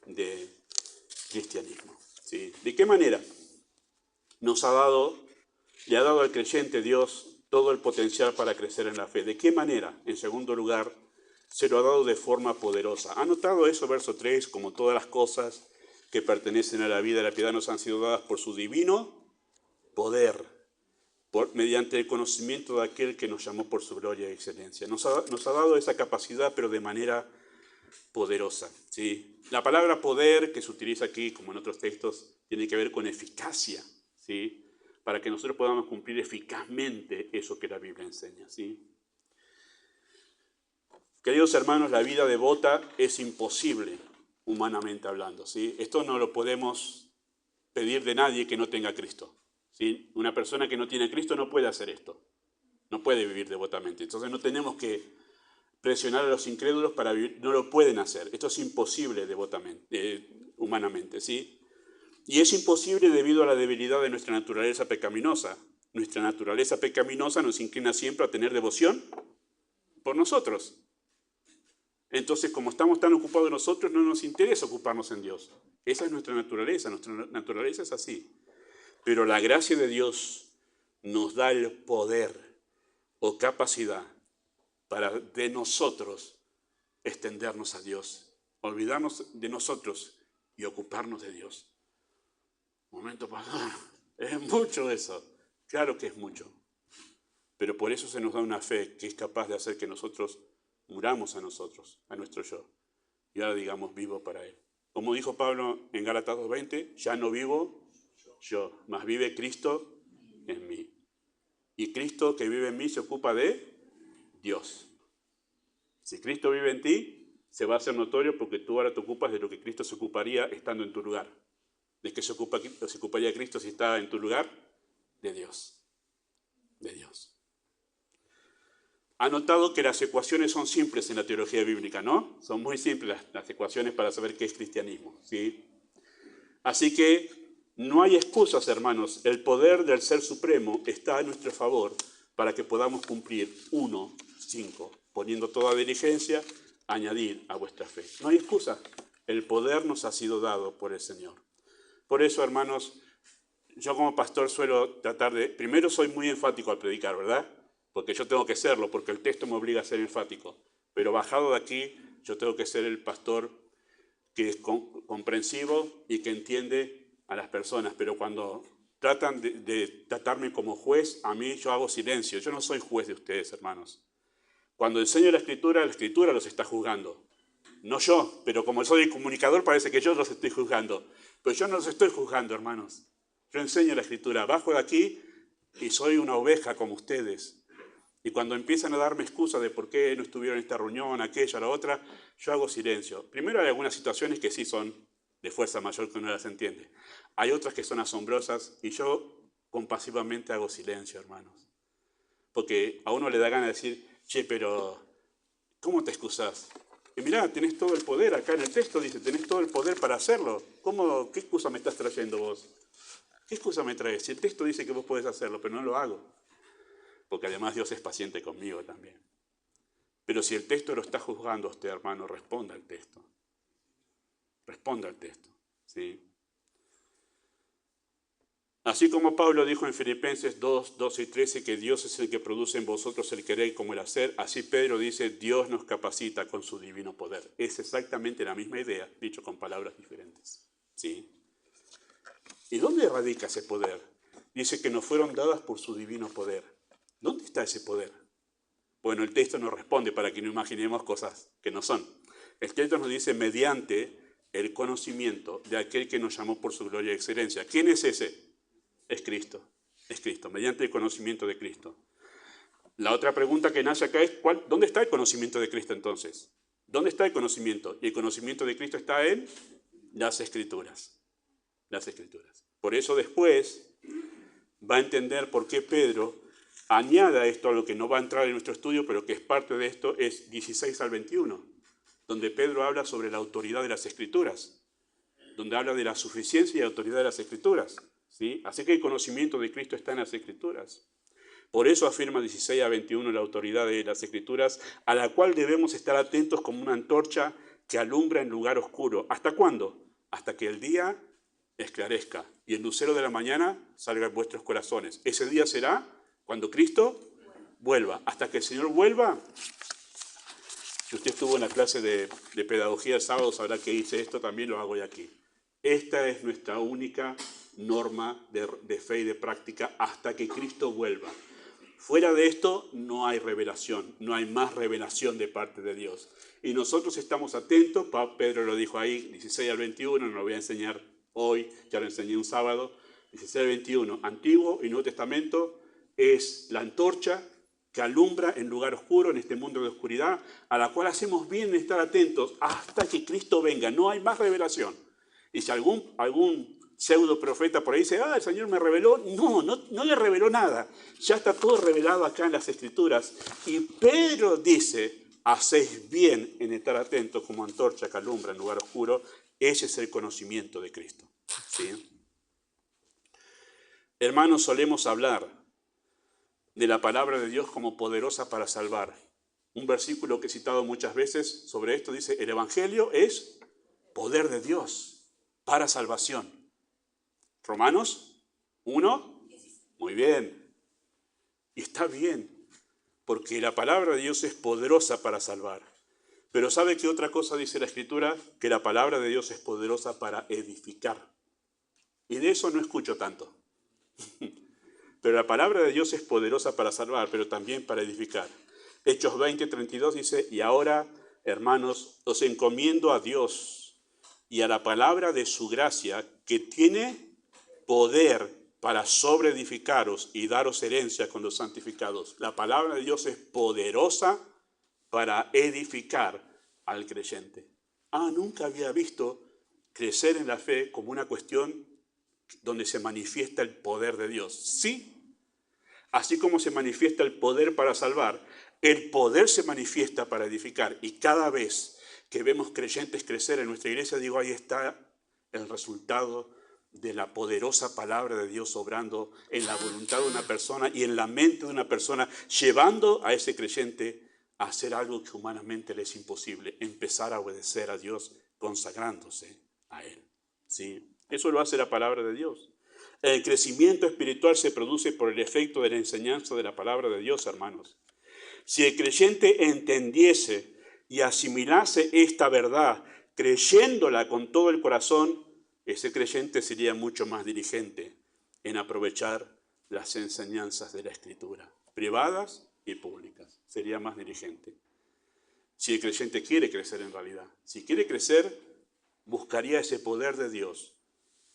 de cristianismo, ¿sí? ¿De qué manera le ha dado al creyente Dios todo el potencial para crecer en la fe? ¿De qué manera? En segundo lugar, se lo ha dado de forma poderosa. ¿Ha notado eso, verso 3? Como todas las cosas que pertenecen a la vida de la piedad nos han sido dadas por su divino poder, mediante el conocimiento de aquel que nos llamó por su gloria y excelencia. Nos ha dado esa capacidad, pero de manera poderosa, ¿sí? La palabra poder que se utiliza aquí, como en otros textos, tiene que ver con eficacia, ¿sí?, para que nosotros podamos cumplir eficazmente eso que la Biblia enseña, ¿sí? Queridos hermanos, la vida devota es imposible, humanamente hablando, ¿sí? Esto no lo podemos pedir de nadie que no tenga a Cristo, ¿sí? Una persona que no tiene a Cristo no puede hacer esto, no puede vivir devotamente. Entonces no tenemos que presionar a los incrédulos para vivir, no lo pueden hacer. Esto es imposible humanamente, ¿sí? Y es imposible debido a la debilidad de nuestra naturaleza pecaminosa. Nuestra naturaleza pecaminosa nos inclina siempre a tener devoción por nosotros. Entonces, como estamos tan ocupados nosotros, no nos interesa ocuparnos en Dios. Esa es nuestra naturaleza es así. Pero la gracia de Dios nos da el poder o capacidad para de nosotros extendernos a Dios, olvidarnos de nosotros y ocuparnos de Dios. Un momento, pastor, es mucho eso. Claro que es mucho. Pero por eso se nos da una fe que es capaz de hacer que nosotros muramos a nosotros, a nuestro yo. Y ahora digamos, vivo para Él. Como dijo Pablo en Gálatas 2:20, ya no vivo yo, mas vive Cristo en mí. Y Cristo que vive en mí se ocupa de Dios. Si Cristo vive en ti, se va a hacer notorio porque tú ahora te ocupas de lo que Cristo se ocuparía estando en tu lugar, ¿De qué se ocuparía Cristo si está en tu lugar? De Dios. De Dios. Ha notado que las ecuaciones son simples en la teología bíblica, ¿no? Son muy simples las ecuaciones para saber qué es cristianismo, ¿sí? Así que no hay excusas, hermanos. El poder del Ser Supremo está a nuestro favor para que podamos cumplir 1:5, poniendo toda diligencia, añadir a vuestra fe. No hay excusa. El poder nos ha sido dado por el Señor. Por eso, hermanos, yo como pastor suelo tratar de... Primero soy muy enfático al predicar, ¿verdad? Porque yo tengo que serlo, porque el texto me obliga a ser enfático. Pero bajado de aquí, yo tengo que ser el pastor que es comprensivo y que entiende a las personas. Pero cuando tratan de tratarme como juez, a mí yo hago silencio. Yo no soy juez de ustedes, hermanos. Cuando enseño la Escritura los está juzgando. No yo, pero como soy el comunicador parece que yo los estoy juzgando. Pero yo no los estoy juzgando, hermanos. Yo enseño la Escritura, bajo de aquí y soy una oveja como ustedes. Y cuando empiezan a darme excusas de por qué no estuvieron en esta reunión, aquella, la otra, yo hago silencio. Primero hay algunas situaciones que sí son de fuerza mayor que uno las entiende. Hay otras que son asombrosas y yo compasivamente hago silencio, hermanos. Porque a uno le da ganas de decir, che, pero ¿cómo te excusás? Y mirá, tenés todo el poder, acá en el texto dice, tenés todo el poder para hacerlo. ¿Qué excusa me estás trayendo vos? ¿Qué excusa me traes? Si el texto dice que vos podés hacerlo, pero no lo hago. Porque además Dios es paciente conmigo también. Pero si el texto lo está juzgando a usted, hermano, responda al texto. Responda al texto, ¿sí? Así como Pablo dijo en Filipenses 2, 12 y 13 que Dios es el que produce en vosotros el querer como el hacer, así Pedro dice, Dios nos capacita con su divino poder. Es exactamente la misma idea, dicho con palabras diferentes, ¿sí? ¿Y dónde radica ese poder? Dice que nos fueron dadas por su divino poder. ¿Dónde está ese poder? Bueno, el texto nos responde para que no imaginemos cosas que no son. El texto nos dice mediante el conocimiento de aquel que nos llamó por su gloria y excelencia. ¿Quién es ese? Es Cristo, mediante el conocimiento de Cristo. La otra pregunta que nace acá es, ¿dónde está el conocimiento de Cristo entonces? ¿Dónde está el conocimiento? Y el conocimiento de Cristo está en las Escrituras. Las Escrituras. Por eso después va a entender por qué Pedro añada esto a lo que no va a entrar en nuestro estudio, pero que es parte de esto, es 16 al 21, donde Pedro habla sobre la autoridad de las Escrituras, donde habla de la suficiencia y autoridad de las Escrituras. ¿Sí? Así que el conocimiento de Cristo está en las Escrituras. Por eso afirma 16 a 21 la autoridad de las Escrituras, a la cual debemos estar atentos como una antorcha que alumbra en lugar oscuro. ¿Hasta cuándo? Hasta que el día esclarezca y el lucero de la mañana salga en vuestros corazones. Ese día será cuando Cristo vuelva. Hasta que el Señor vuelva. Si usted estuvo en la clase de pedagogía el sábado, sabrá que hice esto, también lo hago hoy aquí. Esta es nuestra única norma de fe y de práctica hasta que Cristo vuelva. Fuera de esto no hay revelación, no hay más revelación de parte de Dios. Y nosotros estamos atentos, Pedro lo dijo ahí, 16 al 21, no lo voy a enseñar hoy, ya lo enseñé un sábado, 16 al 21, Antiguo y Nuevo Testamento es la antorcha que alumbra en lugar oscuro, en este mundo de oscuridad, a la cual hacemos bien en estar atentos hasta que Cristo venga. No hay más revelación. Y si algún pseudo profeta por ahí dice, el Señor me reveló, no le reveló nada. Ya está todo revelado acá en las Escrituras. Y Pedro dice, hacéis bien en estar atentos como antorcha que alumbra en lugar oscuro. Ese es el conocimiento de Cristo. ¿Sí? Hermanos, solemos hablar de la palabra de Dios como poderosa para salvar. Un versículo que he citado muchas veces sobre esto dice, el Evangelio es poder de Dios para salvación. Romanos 1, muy bien. Y está bien, porque la palabra de Dios es poderosa para salvar. Pero ¿sabe qué otra cosa dice la Escritura? Que la palabra de Dios es poderosa para edificar. Y de eso no escucho tanto. Pero la palabra de Dios es poderosa para salvar, pero también para edificar. Hechos 20, 32 dice, y ahora, hermanos, os encomiendo a Dios y a la palabra de su gracia, que tiene poder para sobreedificaros y daros herencia con los santificados. La palabra de Dios es poderosa para edificar al creyente. Nunca había visto crecer en la fe como una cuestión donde se manifiesta el poder de Dios. Sí, así como se manifiesta el poder para salvar, el poder se manifiesta para edificar. Y cada vez que vemos creyentes crecer en nuestra iglesia, digo, ahí está el resultado de la poderosa palabra de Dios obrando en la voluntad de una persona y en la mente de una persona, llevando a ese creyente a hacer algo que humanamente le es imposible, empezar a obedecer a Dios consagrándose a Él. ¿Sí? Eso lo hace la palabra de Dios. El crecimiento espiritual se produce por el efecto de la enseñanza de la palabra de Dios, hermanos. Si el creyente entendiese y asimilase esta verdad, creyéndola con todo el corazón, ese creyente sería mucho más diligente en aprovechar las enseñanzas de la Escritura, privadas y públicas. Sería más diligente. Si el creyente quiere crecer en realidad, si quiere crecer, buscaría ese poder de Dios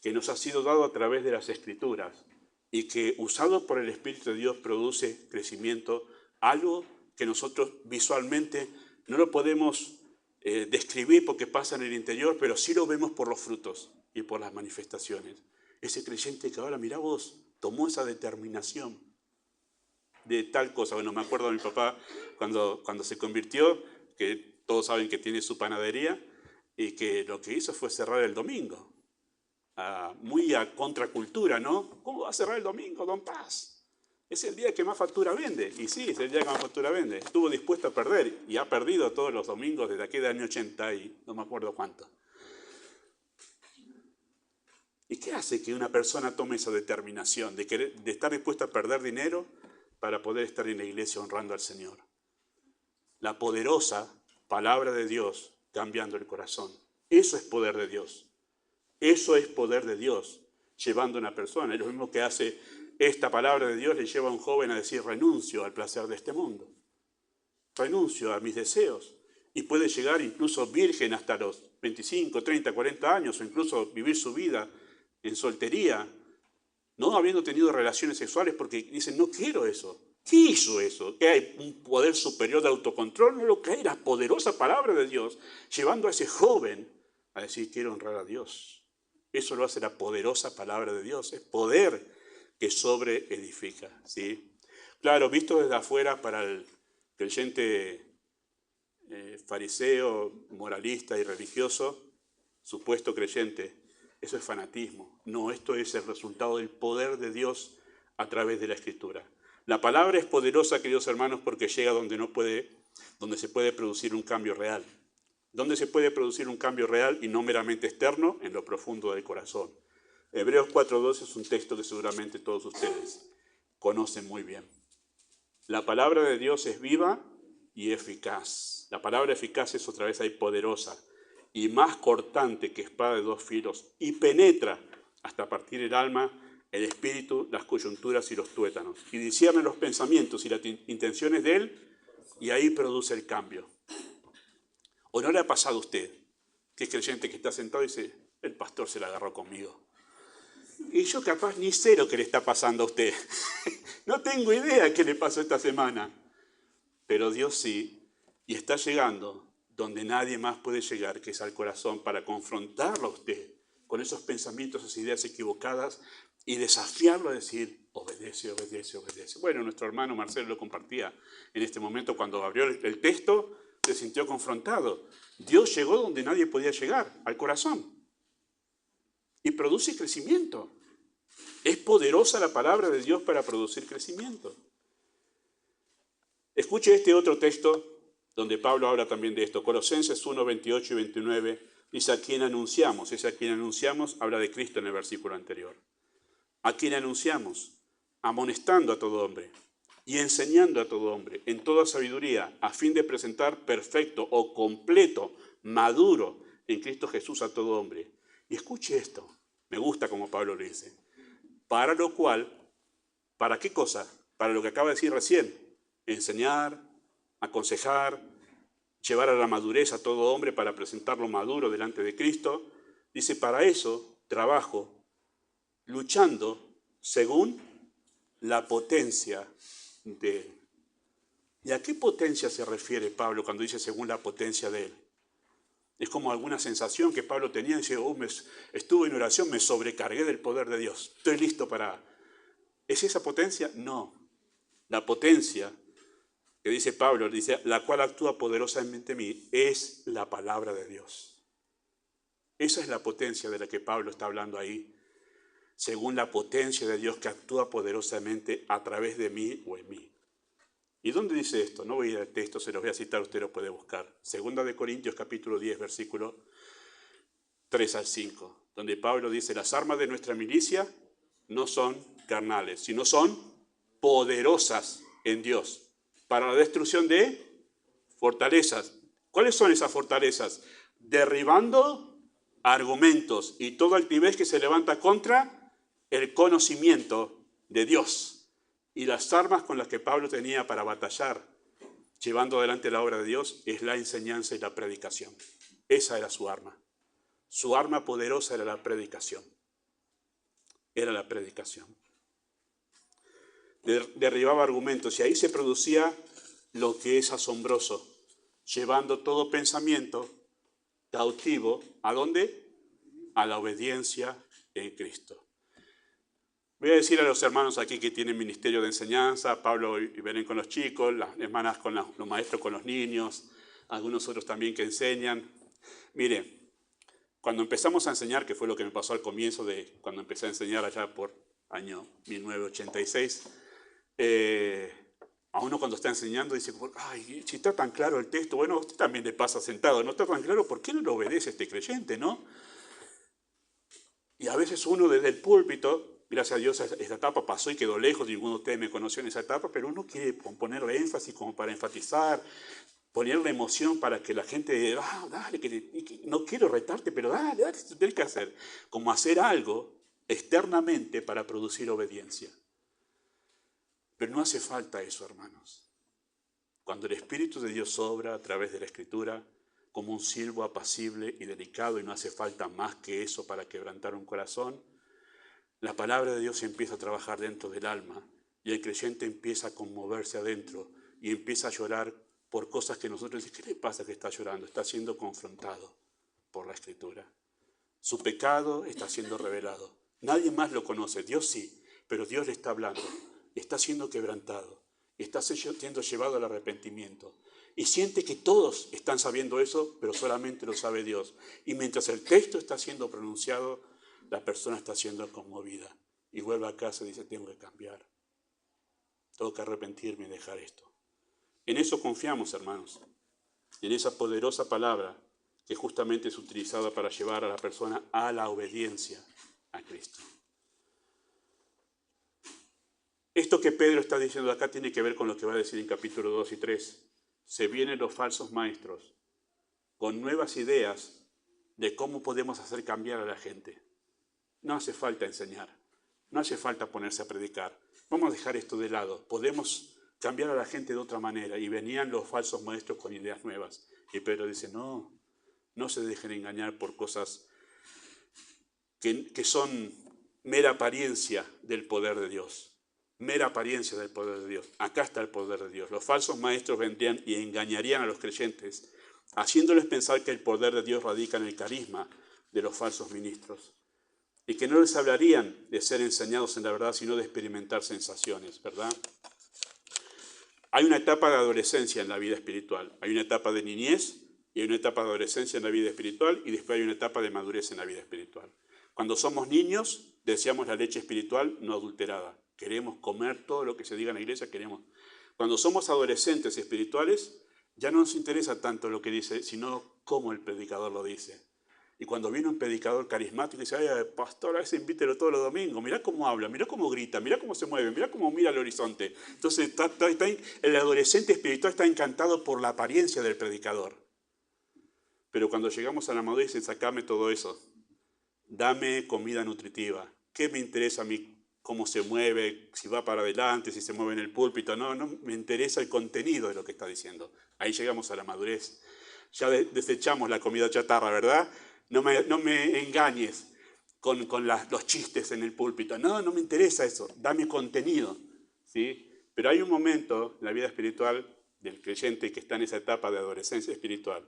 que nos ha sido dado a través de las Escrituras y que, usado por el Espíritu de Dios, produce crecimiento, algo que nosotros visualmente no lo podemos describir porque pasa en el interior, pero sí lo vemos por los frutos y por las manifestaciones. Ese creyente que ahora, mirá vos, tomó esa determinación de tal cosa. Bueno, me acuerdo de mi papá cuando se convirtió, que todos saben que tiene su panadería, y que lo que hizo fue cerrar el domingo. Muy a contracultura, ¿no? ¿Cómo va a cerrar el domingo, don Paz? Es el día que más factura vende. Y sí, es el día que más factura vende. Estuvo dispuesto a perder y ha perdido todos los domingos desde aquel año 80 y no me acuerdo cuánto. ¿Y qué hace que una persona tome esa determinación de estar dispuesta a perder dinero para poder estar en la iglesia honrando al Señor? La poderosa palabra de Dios cambiando el corazón. Eso es poder de Dios. Eso es poder de Dios llevando a una persona. Es lo mismo que hace esta palabra de Dios, le lleva a un joven a decir renuncio al placer de este mundo. Renuncio a mis deseos. Y puede llegar incluso virgen hasta los 25, 30, 40 años o incluso vivir su vida en soltería, no habiendo tenido relaciones sexuales porque dicen no quiero eso. ¿Qué hizo eso? ¿Que hay un poder superior de autocontrol? No, lo que hay, la poderosa palabra de Dios llevando a ese joven a decir quiero honrar a Dios. Eso lo hace la poderosa palabra de Dios, es poder que sobreedifica, ¿sí? Claro, visto desde afuera para el creyente fariseo, moralista y religioso, supuesto creyente, eso es fanatismo. No, esto es el resultado del poder de Dios a través de la Escritura. La palabra es poderosa, queridos hermanos, porque llega donde se puede producir un cambio real. Donde se puede producir un cambio real y no meramente externo, en lo profundo del corazón. Hebreos 4:12 es un texto que seguramente todos ustedes conocen muy bien. La palabra de Dios es viva y eficaz. La palabra eficaz es otra vez ahí poderosa y más cortante que espada de dos filos y penetra hasta partir el alma, el espíritu, las coyunturas y los tuétanos y discierne los pensamientos y las intenciones de él y ahí produce el cambio. ¿O no le ha pasado a usted que es creyente que está sentado y dice, el pastor se la agarró conmigo? Y yo capaz ni sé lo que le está pasando a usted. No tengo idea qué le pasó esta semana. Pero Dios sí, y está llegando donde nadie más puede llegar, que es al corazón, para confrontarlo a usted con esos pensamientos, esas ideas equivocadas y desafiarlo a decir, obedece, obedece, obedece. Bueno, nuestro hermano Marcelo lo compartía en este momento cuando abrió el texto, se sintió confrontado. Dios llegó donde nadie podía llegar, al corazón. Y produce crecimiento. Es poderosa la palabra de Dios para producir crecimiento. Escuche este otro texto donde Pablo habla también de esto. Colosenses 1, 28 y 29 dice a quien anunciamos. Ese a quien anunciamos habla de Cristo en el versículo anterior. A quien anunciamos, amonestando a todo hombre y enseñando a todo hombre en toda sabiduría, a fin de presentar perfecto o completo, maduro en Cristo Jesús a todo hombre. Y escuche esto, me gusta como Pablo le dice. Para lo cual, ¿para qué cosa? Para lo que acaba de decir recién, enseñar, aconsejar, llevar a la madurez a todo hombre para presentarlo maduro delante de Cristo. Dice, para eso trabajo, luchando según la potencia de Él. ¿Y a qué potencia se refiere Pablo cuando dice según la potencia de Él? Es como alguna sensación que Pablo tenía, y decía, estuve en oración, me sobrecargué del poder de Dios, estoy listo para... ¿Es esa potencia? No. La potencia que dice Pablo, dice, la cual actúa poderosamente en mí, es la palabra de Dios. Esa es la potencia de la que Pablo está hablando ahí, según la potencia de Dios que actúa poderosamente a través de mí o en mí. ¿Y dónde dice esto? No voy a ir al texto, se los voy a citar, usted lo puede buscar. Segunda de Corintios, capítulo 10, versículo 3 al 5, donde Pablo dice, las armas de nuestra milicia no son carnales, sino son poderosas en Dios, para la destrucción de fortalezas. ¿Cuáles son esas fortalezas? Derribando argumentos y toda altivez que se levanta contra el conocimiento de Dios. Y las armas con las que Pablo tenía para batallar, llevando adelante la obra de Dios, es la enseñanza y la predicación. Esa era su arma. Su arma poderosa era la predicación. Era la predicación. Derribaba argumentos y ahí se producía lo que es asombroso, llevando todo pensamiento cautivo, ¿a dónde? A la obediencia en Cristo. Voy a decir a los hermanos aquí que tienen ministerio de enseñanza, Pablo y Belén con los chicos, las hermanas con los maestros con los niños, algunos otros también que enseñan. Mire, cuando empezamos a enseñar, que fue lo que me pasó al comienzo de cuando empecé a enseñar allá por año 1986, a uno cuando está enseñando dice, ay, si está tan claro el texto, bueno, a usted también le pasa sentado, no está tan claro, ¿por qué no lo obedece este creyente, no? Y a veces uno desde el púlpito, gracias a Dios esta etapa pasó y quedó lejos, ninguno de ustedes me conoció en esa etapa, pero uno quiere ponerle énfasis como para enfatizar, ponerle emoción para que la gente, dale, que no quiero retarte, pero dale, esto tienes que hacer. Como hacer algo externamente para producir obediencia. Pero no hace falta eso, hermanos. Cuando el Espíritu de Dios obra a través de la Escritura, como un silbo apacible y delicado, y no hace falta más que eso para quebrantar un corazón, la palabra de Dios empieza a trabajar dentro del alma, y el creyente empieza a conmoverse adentro, y empieza a llorar por cosas que nosotros decimos, ¿qué le pasa que está llorando? Está siendo confrontado por la Escritura. Su pecado está siendo revelado. Nadie más lo conoce, Dios sí, pero Dios le está hablando. Está siendo quebrantado, está siendo llevado al arrepentimiento. Y siente que todos están sabiendo eso, pero solamente lo sabe Dios. Y mientras el texto está siendo pronunciado, la persona está siendo conmovida. Y vuelve a casa y dice, tengo que cambiar. Tengo que arrepentirme y dejar esto. En eso confiamos, hermanos, en esa poderosa palabra que justamente es utilizada para llevar a la persona a la obediencia a Cristo. Esto que Pedro está diciendo acá tiene que ver con lo que va a decir en capítulo 2 y 3. Se vienen los falsos maestros con nuevas ideas de cómo podemos hacer cambiar a la gente. No hace falta enseñar, no hace falta ponerse a predicar. Vamos a dejar esto de lado. Podemos cambiar a la gente de otra manera. Y venían los falsos maestros con ideas nuevas. Y Pedro dice, no se dejen engañar por cosas que son mera apariencia del poder de Dios. Mera apariencia del poder de Dios. Acá está el poder de Dios. Los falsos maestros vendrían y engañarían a los creyentes, haciéndoles pensar que el poder de Dios radica en el carisma de los falsos ministros. Y que no les hablarían de ser enseñados en la verdad, sino de experimentar sensaciones, ¿verdad? Hay una etapa de adolescencia en la vida espiritual. Hay una etapa de niñez y hay una etapa de adolescencia en la vida espiritual y después hay una etapa de madurez en la vida espiritual. Cuando somos niños, deseamos la leche espiritual no adulterada. Queremos comer todo lo que se diga en la iglesia, queremos. Cuando somos adolescentes espirituales, ya no nos interesa tanto lo que dice, sino cómo el predicador lo dice. Y cuando viene un predicador carismático y dice, ay, pastor, a ese invítelo todos los domingos, mirá cómo habla, mirá cómo grita, mirá cómo se mueve, mirá cómo mira al horizonte. Entonces el adolescente espiritual está encantado por la apariencia del predicador. Pero cuando llegamos a la madurez, dice, sacame todo eso, dame comida nutritiva. ¿Qué me interesa a mí? Cómo se mueve, si va para adelante, si se mueve en el púlpito. No me interesa el contenido de lo que está diciendo. Ahí llegamos a la madurez. Ya desechamos la comida chatarra, ¿verdad? No me engañes con los chistes en el púlpito. No me interesa eso. Dame contenido, ¿sí? Pero hay un momento en la vida espiritual del creyente que está en esa etapa de adolescencia espiritual,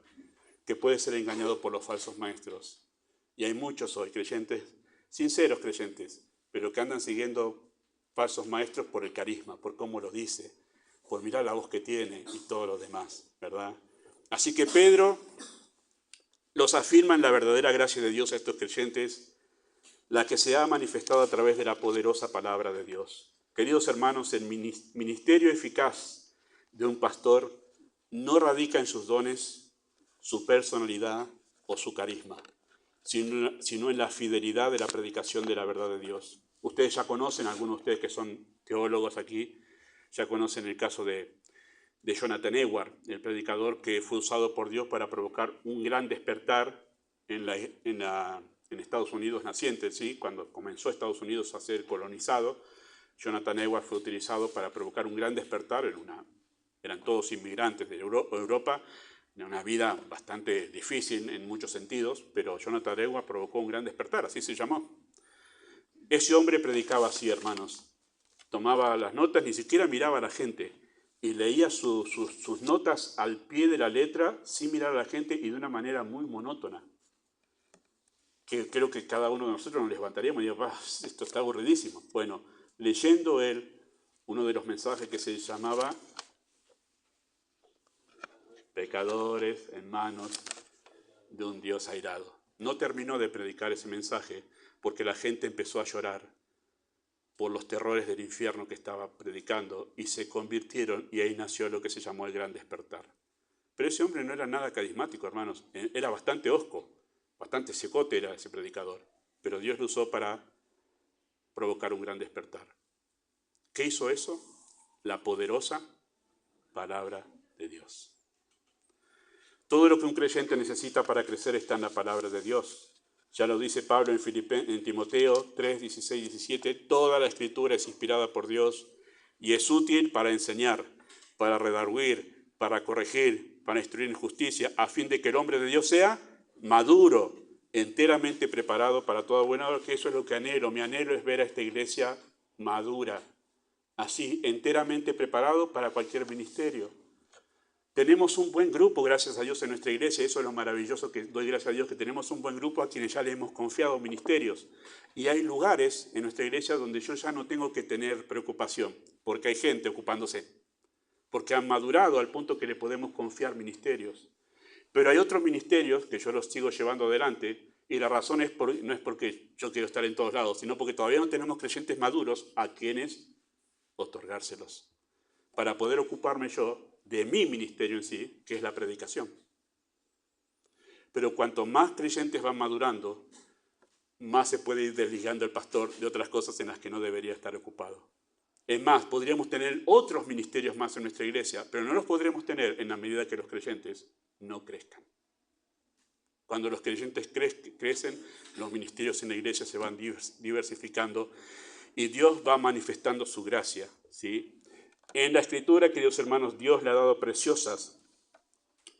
que puede ser engañado por los falsos maestros. Y hay muchos hoy, creyentes, sinceros creyentes, pero que andan siguiendo falsos maestros por el carisma, por cómo lo dice, por mirar la voz que tiene y todo lo demás, ¿verdad? Así que Pedro los afirma en la verdadera gracia de Dios a estos creyentes, la que se ha manifestado a través de la poderosa palabra de Dios. Queridos hermanos, el ministerio eficaz de un pastor no radica en sus dones, su personalidad o su carisma, sino en la fidelidad de la predicación de la verdad de Dios. Ustedes ya conocen, algunos de ustedes que son teólogos aquí, ya conocen el caso de Jonathan Edwards, el predicador que fue usado por Dios para provocar un gran despertar en Estados Unidos naciente, ¿sí? Cuando comenzó Estados Unidos a ser colonizado, Jonathan Edwards fue utilizado para provocar un gran despertar. Eran todos inmigrantes de Europa, en una vida bastante difícil en muchos sentidos, pero Jonathan Edwards provocó un gran despertar, así se llamó. Ese hombre predicaba así, hermanos. Tomaba las notas, ni siquiera miraba a la gente, y leía sus notas al pie de la letra, sin mirar a la gente y de una manera muy monótona. Que creo que cada uno de nosotros nos levantaríamos y diríamos, esto está aburridísimo. Bueno, leyendo él uno de los mensajes que se llamaba Pecadores en manos de un Dios airado. No terminó de predicar ese mensaje porque la gente empezó a llorar por los terrores del infierno que estaba predicando y se convirtieron, y ahí nació lo que se llamó el Gran Despertar. Pero ese hombre no era nada carismático, hermanos, era bastante hosco, bastante secote era ese predicador, pero Dios lo usó para provocar un gran despertar. ¿Qué hizo eso? La poderosa palabra de Dios. Todo lo que un creyente necesita para crecer está en la palabra de Dios. Ya lo dice Pablo en Timoteo 3, 16, 17, toda la escritura es inspirada por Dios y es útil para enseñar, para redarguir, para corregir, para instruir en justicia, a fin de que el hombre de Dios sea maduro, enteramente preparado para toda buena obra, que eso es lo que anhelo. Mi anhelo es ver a esta iglesia madura, así, enteramente preparado para cualquier ministerio. Tenemos un buen grupo, gracias a Dios, en nuestra iglesia. Eso es lo maravilloso, que doy gracias a Dios, que tenemos un buen grupo a quienes ya le hemos confiado ministerios. Y hay lugares en nuestra iglesia donde yo ya no tengo que tener preocupación, porque hay gente ocupándose, porque han madurado al punto que le podemos confiar ministerios. Pero hay otros ministerios que yo los sigo llevando adelante, y la razón no es porque yo quiero estar en todos lados, sino porque todavía no tenemos creyentes maduros a quienes otorgárselos, para poder ocuparme yo de mi ministerio en sí, que es la predicación. Pero cuanto más creyentes van madurando, más se puede ir desligando el pastor de otras cosas en las que no debería estar ocupado. Es más, podríamos tener otros ministerios más en nuestra iglesia, pero no los podremos tener en la medida que los creyentes no crezcan. Cuando los creyentes crecen, los ministerios en la iglesia se van diversificando y Dios va manifestando su gracia, ¿sí? En la Escritura, queridos hermanos, Dios le ha dado preciosas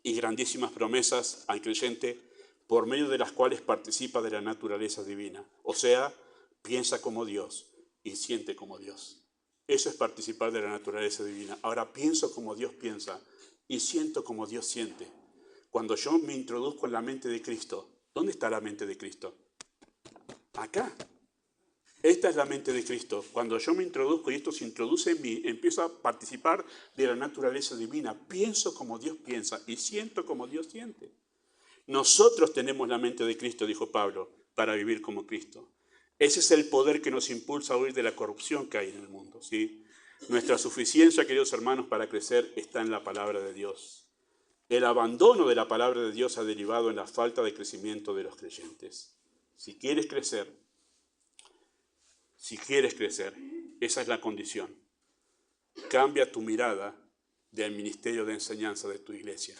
y grandísimas promesas al creyente por medio de las cuales participa de la naturaleza divina. O sea, piensa como Dios y siente como Dios. Eso es participar de la naturaleza divina. Ahora pienso como Dios piensa y siento como Dios siente. Cuando yo me introduzco en la mente de Cristo, ¿dónde está la mente de Cristo? Acá. Esta es la mente de Cristo. Cuando yo me introduzco y esto se introduce en mí, empiezo a participar de la naturaleza divina. Pienso como Dios piensa y siento como Dios siente. Nosotros tenemos la mente de Cristo, dijo Pablo, para vivir como Cristo. Ese es el poder que nos impulsa a huir de la corrupción que hay en el mundo, ¿sí? Nuestra suficiencia, queridos hermanos, para crecer está en la palabra de Dios. El abandono de la palabra de Dios ha derivado en la falta de crecimiento de los creyentes. Si quieres crecer, esa es la condición. Cambia tu mirada del ministerio de enseñanza de tu iglesia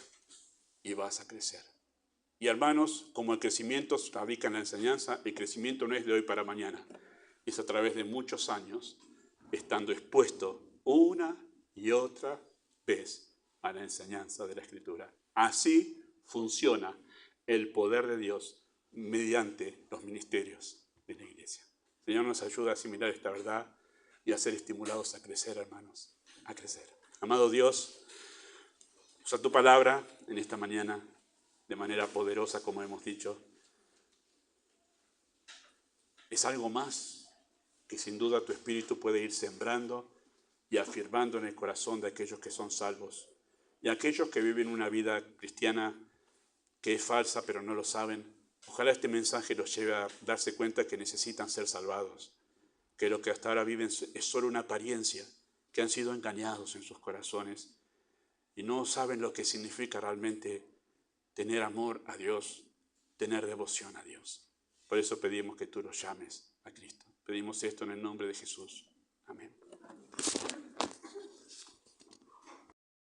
y vas a crecer. Y hermanos, como el crecimiento radica en la enseñanza, el crecimiento no es de hoy para mañana. Es a través de muchos años, estando expuesto una y otra vez a la enseñanza de la Escritura. Así funciona el poder de Dios mediante los ministerios de la iglesia. El Señor nos ayuda a asimilar esta verdad y a ser estimulados a crecer, hermanos, a crecer. Amado Dios, usa tu palabra en esta mañana de manera poderosa, como hemos dicho. Es algo más que sin duda tu Espíritu puede ir sembrando y afirmando en el corazón de aquellos que son salvos y aquellos que viven una vida cristiana que es falsa pero no lo saben. Ojalá este mensaje los lleve a darse cuenta que necesitan ser salvados, que lo que hasta ahora viven es solo una apariencia, que han sido engañados en sus corazones y no saben lo que significa realmente tener amor a Dios, tener devoción a Dios. Por eso pedimos que tú los llames a Cristo. Pedimos esto en el nombre de Jesús. Amén.